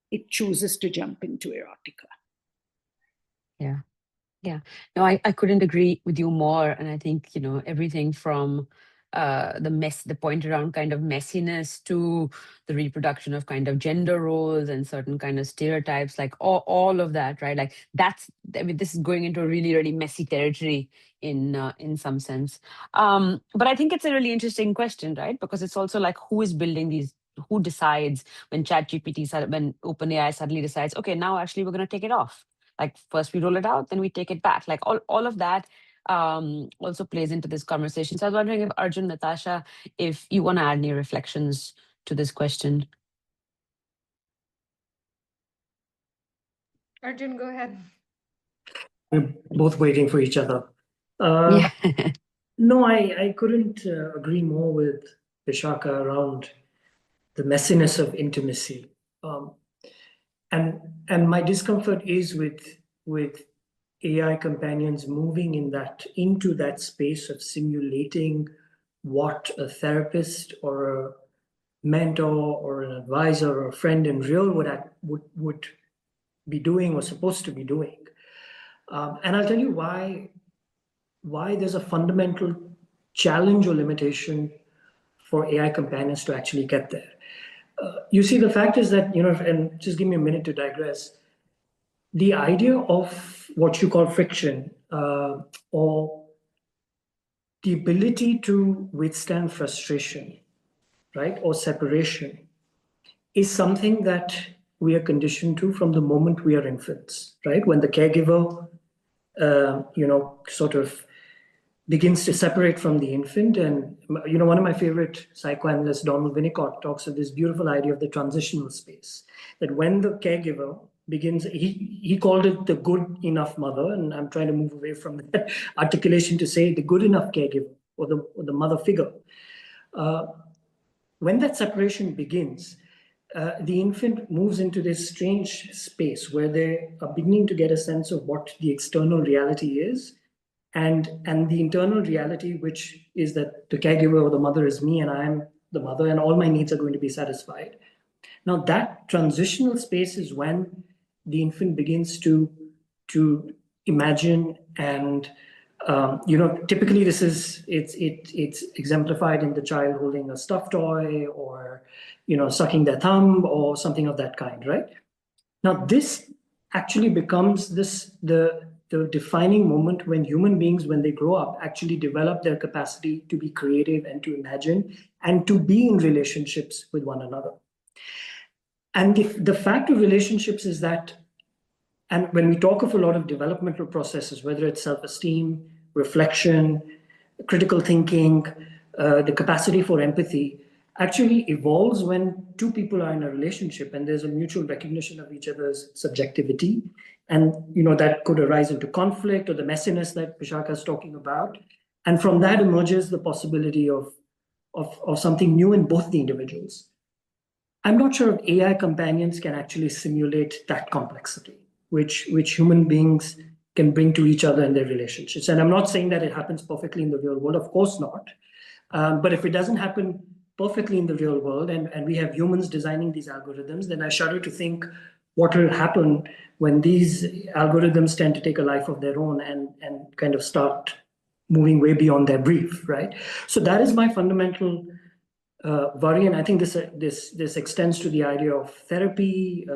it chooses to jump into erotica. Yeah. No, I couldn't agree with you more. And I think, everything from the point around kind of messiness to the reproduction of kind of gender roles and certain kind of stereotypes, like all of that, right? Like this is going into a really, really messy territory in some sense. But I think it's a really interesting question, right? Because it's also like, who is building these? Who decides when when OpenAI suddenly decides, okay, now actually we're going to take it off. Like first we roll it out, then we take it back. Like all of that also plays into this conversation. So I was wondering if Arjun, Natasha, if you want to add any reflections to this question. Arjun, go ahead. We're both waiting for each other. Yeah. No, I couldn't agree more with Vishaka around the messiness of intimacy. And my discomfort is with AI companions moving into that space of simulating what a therapist or a mentor or an advisor or a friend in real would be doing or supposed to be doing. And I'll tell you why there's a fundamental challenge or limitation for AI companions to actually get there. You see, the fact is that, and just give me a minute to digress, the idea of what you call friction or the ability to withstand frustration, right, or separation is something that we are conditioned to from the moment we are infants, right? When the caregiver, sort of begins to separate from the infant. And, one of my favorite psychoanalysts, Donald Winnicott, talks of this beautiful idea of the transitional space, that when the caregiver begins, he called it the good enough mother, and I'm trying to move away from that articulation to say the good enough caregiver or the mother figure. When that separation begins, the infant moves into this strange space where they are beginning to get a sense of what the external reality is, and the internal reality, which is that the caregiver or the mother is me and I am the mother and all my needs are going to be satisfied. Now that transitional space is when the infant begins to imagine and typically it's exemplified in the child holding a stuffed toy or sucking their thumb or something of that kind, right? Now this actually becomes the defining moment when human beings, when they grow up, actually develop their capacity to be creative and to imagine and to be in relationships with one another. And the fact of relationships is that, and when we talk of a lot of developmental processes, whether it's self-esteem, reflection, critical thinking, the capacity for empathy, actually evolves when two people are in a relationship and there's a mutual recognition of each other's subjectivity. And that could arise into conflict or the messiness that Vishaka is talking about. And from that emerges the possibility of something new in both the individuals. I'm not sure if AI companions can actually simulate that complexity, which human beings can bring to each other in their relationships. And I'm not saying that it happens perfectly in the real world, of course not. But if it doesn't happen perfectly in the real world and we have humans designing these algorithms, then I shudder to think what will happen when these algorithms tend to take a life of their own and kind of start moving way beyond their brief, right? So that is my fundamental worry, and I think this extends to the idea of therapy,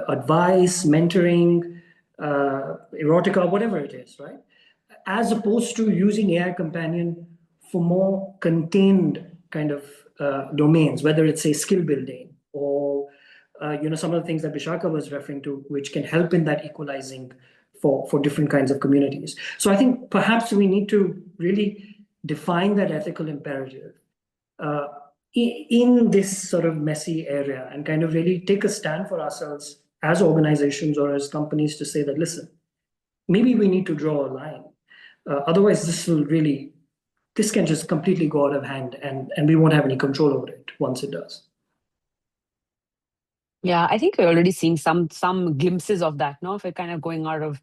advice, mentoring, erotica, whatever it is, right? As opposed to using AI companion for more contained kind of domains, whether it's say skill building or some of the things that Vishaka was referring to, which can help in that equalizing for different kinds of communities. So I think perhaps we need to really define that ethical imperative in this sort of messy area and kind of really take a stand for ourselves as organizations or as companies to say that, listen, maybe we need to draw a line. Otherwise, this can just completely go out of hand and we won't have any control over it once it does. Yeah, I think we're already seeing some glimpses of that, no? If we're kind of going out of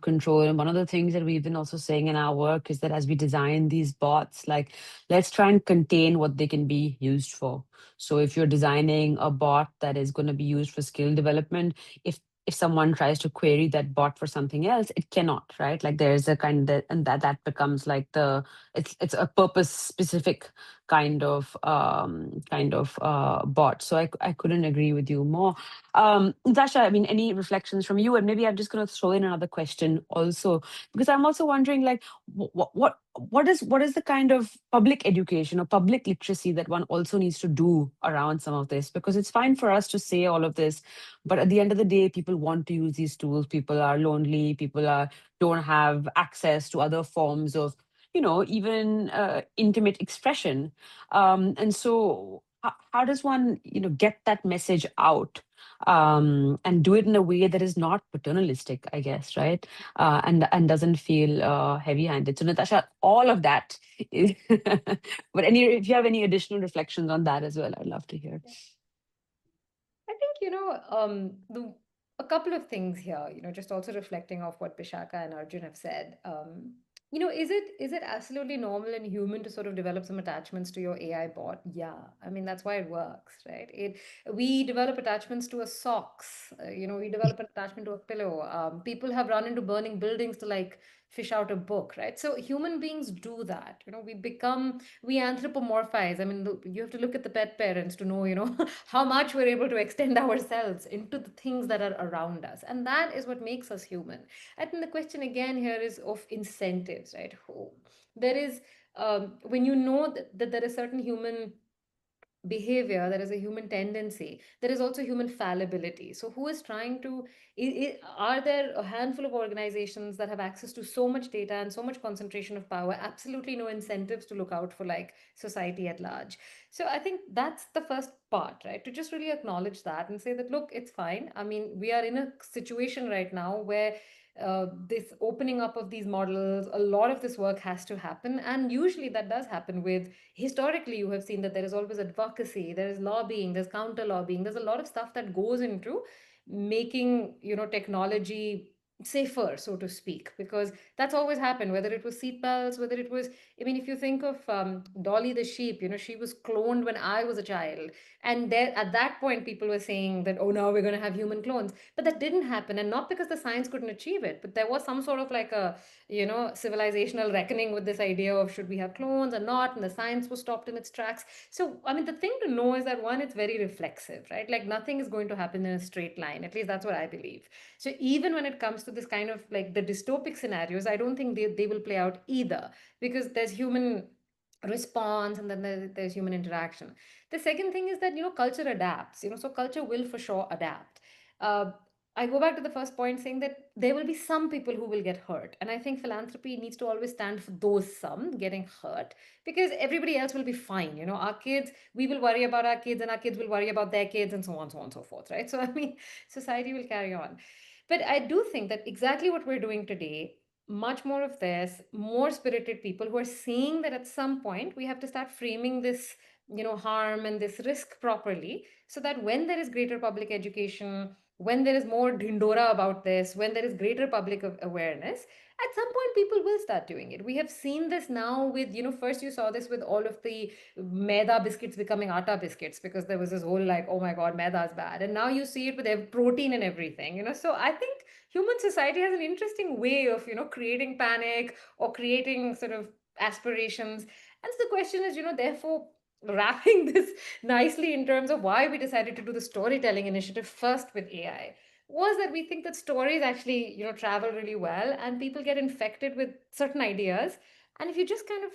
control. And one of the things that we've been also saying in our work is that as we design these bots, like let's try and contain what they can be used for. So if you're designing a bot that is going to be used for skill development, if someone tries to query that bot for something else, it cannot, right? Like there's a kind of, and that becomes like it's a purpose specific kind of bot. So I couldn't agree with you more. Natasha, I mean, any reflections from you? And maybe I'm just going to throw in another question also, because I'm also wondering, like, what is the kind of public education or public literacy that one also needs to do around some of this? Because it's fine for us to say all of this, but at the end of the day, people want to use these tools. People are lonely. People don't have access to other forms of even intimate expression. And so how does one, get that message out and do it in a way that is not paternalistic, I guess, right? And doesn't feel heavy-handed. So Natasha, all of that is, but if you have any additional reflections on that as well, I'd love to hear. I think, a couple of things here, just also reflecting off what Bishaka and Arjun have said. Is it absolutely normal and human to sort of develop some attachments to your AI bot? Yeah. I mean, that's why it works, right? We develop attachments to a socks, we develop an attachment to a pillow. People have run into burning buildings to like fish out a book, right? So human beings do that. We anthropomorphize. I mean, you have to look at the pet parents to know, how much we're able to extend ourselves into the things that are around us. And that is what makes us human. I think the question again here is of incentives, right? there is, when you know that there is certain human behavior, there is a human tendency, there is also human fallibility. So who is trying to, are there a handful of organizations that have access to so much data and so much concentration of power, absolutely no incentives to look out for like society at large? So I think that's the first part, right? To just really acknowledge that and say that, look, it's fine. I mean, we are in a situation right now where this opening up of these models, a lot of this work has to happen. And usually that does happen with, historically, you have seen that there is always advocacy, there is lobbying, there's counter lobbying, there's a lot of stuff that goes into making, technology safer, so to speak, because that's always happened, whether it was seatbelts, whether it was, I mean, if you think of Dolly the sheep, she was cloned when I was a child. And there, at that point, people were saying that, oh, now we're going to have human clones. But that didn't happen. And not because the science couldn't achieve it, but there was some sort of like a, civilizational reckoning with this idea of should we have clones or not. And the science was stopped in its tracks. So, I mean, the thing to know is that one, it's very reflexive, right? Like nothing is going to happen in a straight line. At least that's what I believe. So even when it comes to this kind of like the dystopic scenarios, I don't think they will play out either, because there's human response and then there's human interaction. The second thing is that, culture adapts, so culture will for sure adapt. uh, I go back to the first point saying that there will be some people who will get hurt, and I think philanthropy needs to always stand for those some getting hurt, because everybody else will be fine. Our kids, we will worry about our kids, and our kids will worry about their kids, and so on, so on, so forth, right? So I mean, society will carry on. But I do think that exactly what we're doing today, much more of this, more spirited people who are seeing that at some point we have to start framing this, harm and this risk properly, so that when there is greater public education, when there is more dhindora about this, when there is greater public awareness, at some point people will start doing it. We have seen this now with, first you saw this with all of the maida biscuits becoming atta biscuits, because there was this whole like, oh my god, maida is bad, and now you see it with protein and everything. So I think human society has an interesting way of, creating panic or creating sort of aspirations. And so the question is, therefore, wrapping this nicely in terms of why we decided to do the storytelling initiative first with AI, was that we think that stories actually, travel really well, and people get infected with certain ideas. And if you just kind of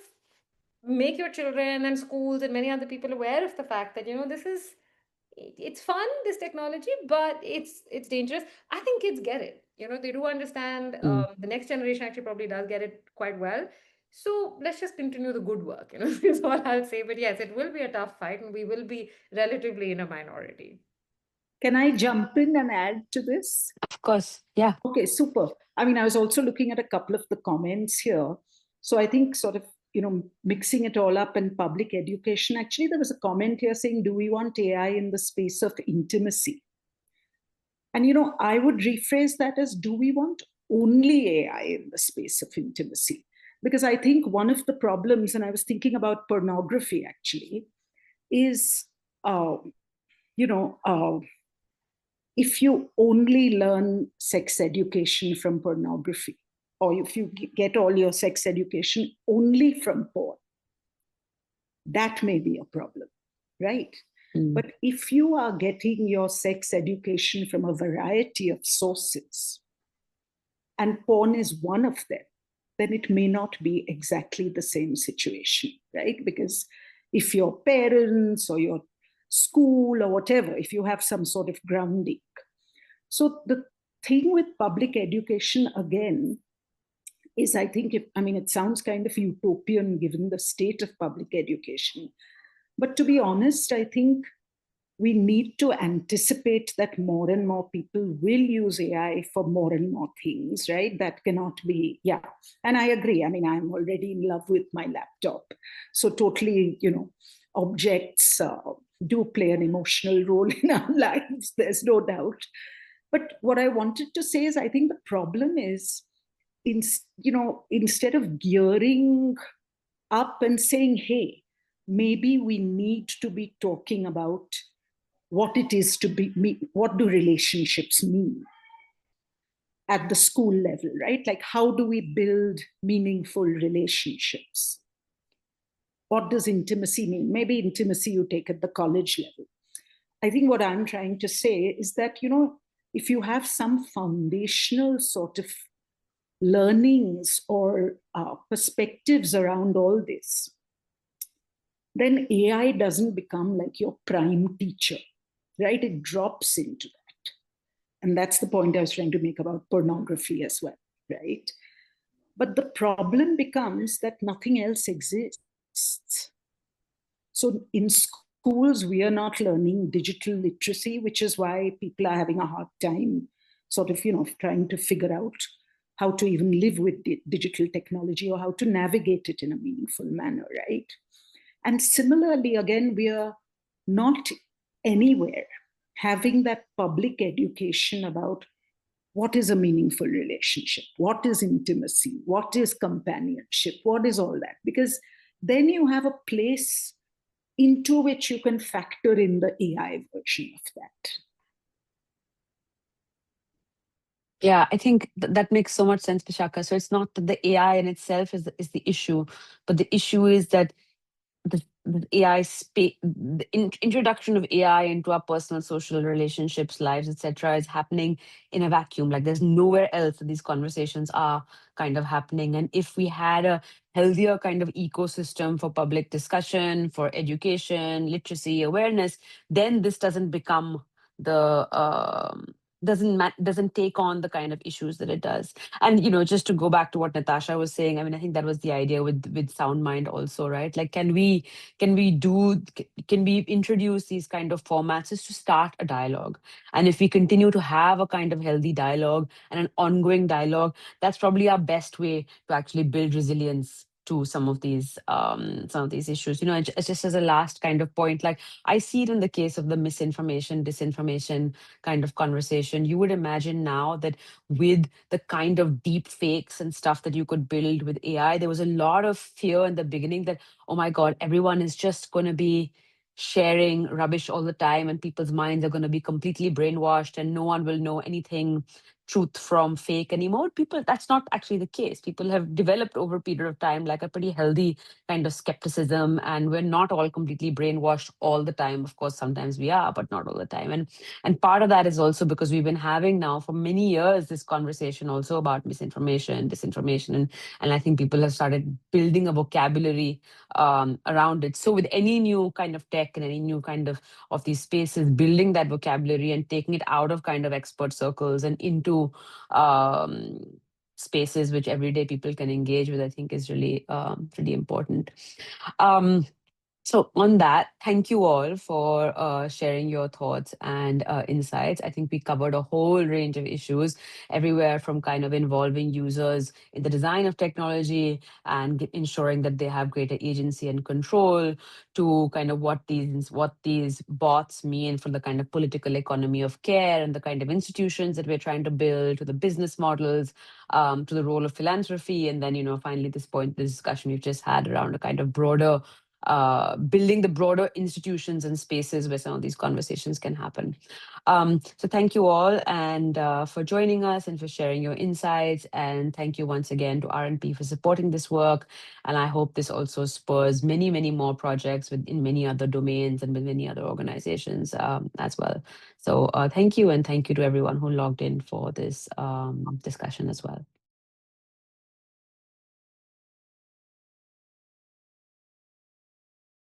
make your children and schools and many other people aware of the fact that, this is, it's fun, this technology, but it's dangerous. I think kids get it. They do understand. The next generation actually probably does get it quite well. So let's just continue the good work. Is all I'll say. But yes, it will be a tough fight, and we will be relatively in a minority. Can I jump in and add to this? Of course, yeah. Okay, super. I mean, I was also looking at a couple of the comments here. So I think sort of, mixing it all up in public education, actually, there was a comment here saying, do we want AI in the space of intimacy? And, I would rephrase that as, do we want only AI in the space of intimacy? Because I think one of the problems, and I was thinking about pornography actually, is, if you only learn sex education from pornography, or if you get all your sex education only from porn, that may be a problem, right? But if you are getting your sex education from a variety of sources, and porn is one of them, then it may not be exactly the same situation, right? Because if your parents or your school or whatever, if you have some sort of grounding. So the thing with public education, again, is I think, it sounds kind of utopian given the state of public education. But to be honest, I think we need to anticipate that more and more people will use AI for more and more things, right? That cannot be, yeah. And I agree. I'm already in love with my laptop. So totally, objects do play an emotional role in our lives. There's no doubt. But what I wanted to say is, I think the problem is, instead of gearing up and saying, hey, maybe we need to be talking about what it is to be, what do relationships mean at the school level, right? Like, how do we build meaningful relationships? What does intimacy mean? Maybe intimacy you take at the college level. I think what I'm trying to say is that, if you have some foundational sort of learnings or perspectives around all this, then AI doesn't become like your prime teacher, right? It drops into that. And that's the point I was trying to make about pornography as well, right? But the problem becomes that nothing else exists. So in schools, we are not learning digital literacy, which is why people are having a hard time sort of, trying to figure out how to even live with digital technology or how to navigate it in a meaningful manner, right? And similarly, again, we are not anywhere having that public education about what is a meaningful relationship, what is intimacy, what is companionship, what is all that? Because then you have a place into which you can factor in the AI version of that. Yeah, I think that makes so much sense, Vishaka. So it's not that the AI in itself is the issue, but the issue is that the AI the introduction of AI into our personal social relationships, lives, etc., is happening in a vacuum. Like there's nowhere else that these conversations are kind of happening. And if we had a healthier kind of ecosystem for public discussion, for education, literacy, awareness, then this doesn't become the doesn't take on the kind of issues that it does. And just to go back to what Natasha was saying, I mean, I think that was the idea with Soundmind also, right? Like, can we introduce these kind of formats just to start a dialogue? And if we continue to have a kind of healthy dialogue and an ongoing dialogue, that's probably our best way to actually build resilience to some of these issues. Just as a last kind of point, like I see it in the case of the misinformation, disinformation kind of conversation. You would imagine now that with the kind of deep fakes and stuff that you could build with AI, there was a lot of fear in the beginning that, oh my God, everyone is just going to be sharing rubbish all the time and people's minds are going to be completely brainwashed and no one will know anything truth from fake anymore. That's not actually the case. People have developed over a period of time like a pretty healthy kind of skepticism, and we're not all completely brainwashed all the time. Of course, sometimes we are, but not all the time. And part of that is also because we've been having now for many years this conversation also about misinformation, disinformation, and I think people have started building a vocabulary around it. So with any new kind of tech and any new kind of these spaces, building that vocabulary and taking it out of kind of expert circles and into spaces which everyday people can engage with, I think is really pretty important. So on that, thank you all for sharing your thoughts and insights. I think we covered a whole range of issues, everywhere from kind of involving users in the design of technology and ensuring that they have greater agency and control, to kind of what these bots mean for the kind of political economy of care and the kind of institutions that we're trying to build, to the business models, to the role of philanthropy, and then finally this point, the discussion we've just had around a kind of broader building the broader institutions and spaces where some of these conversations can happen. So thank you all and for joining us and for sharing your insights. And thank you once again to R&P for supporting this work. And I hope this also spurs many, many more projects in many other domains and with many other organizations as well. So thank you, and thank you to everyone who logged in for this discussion as well.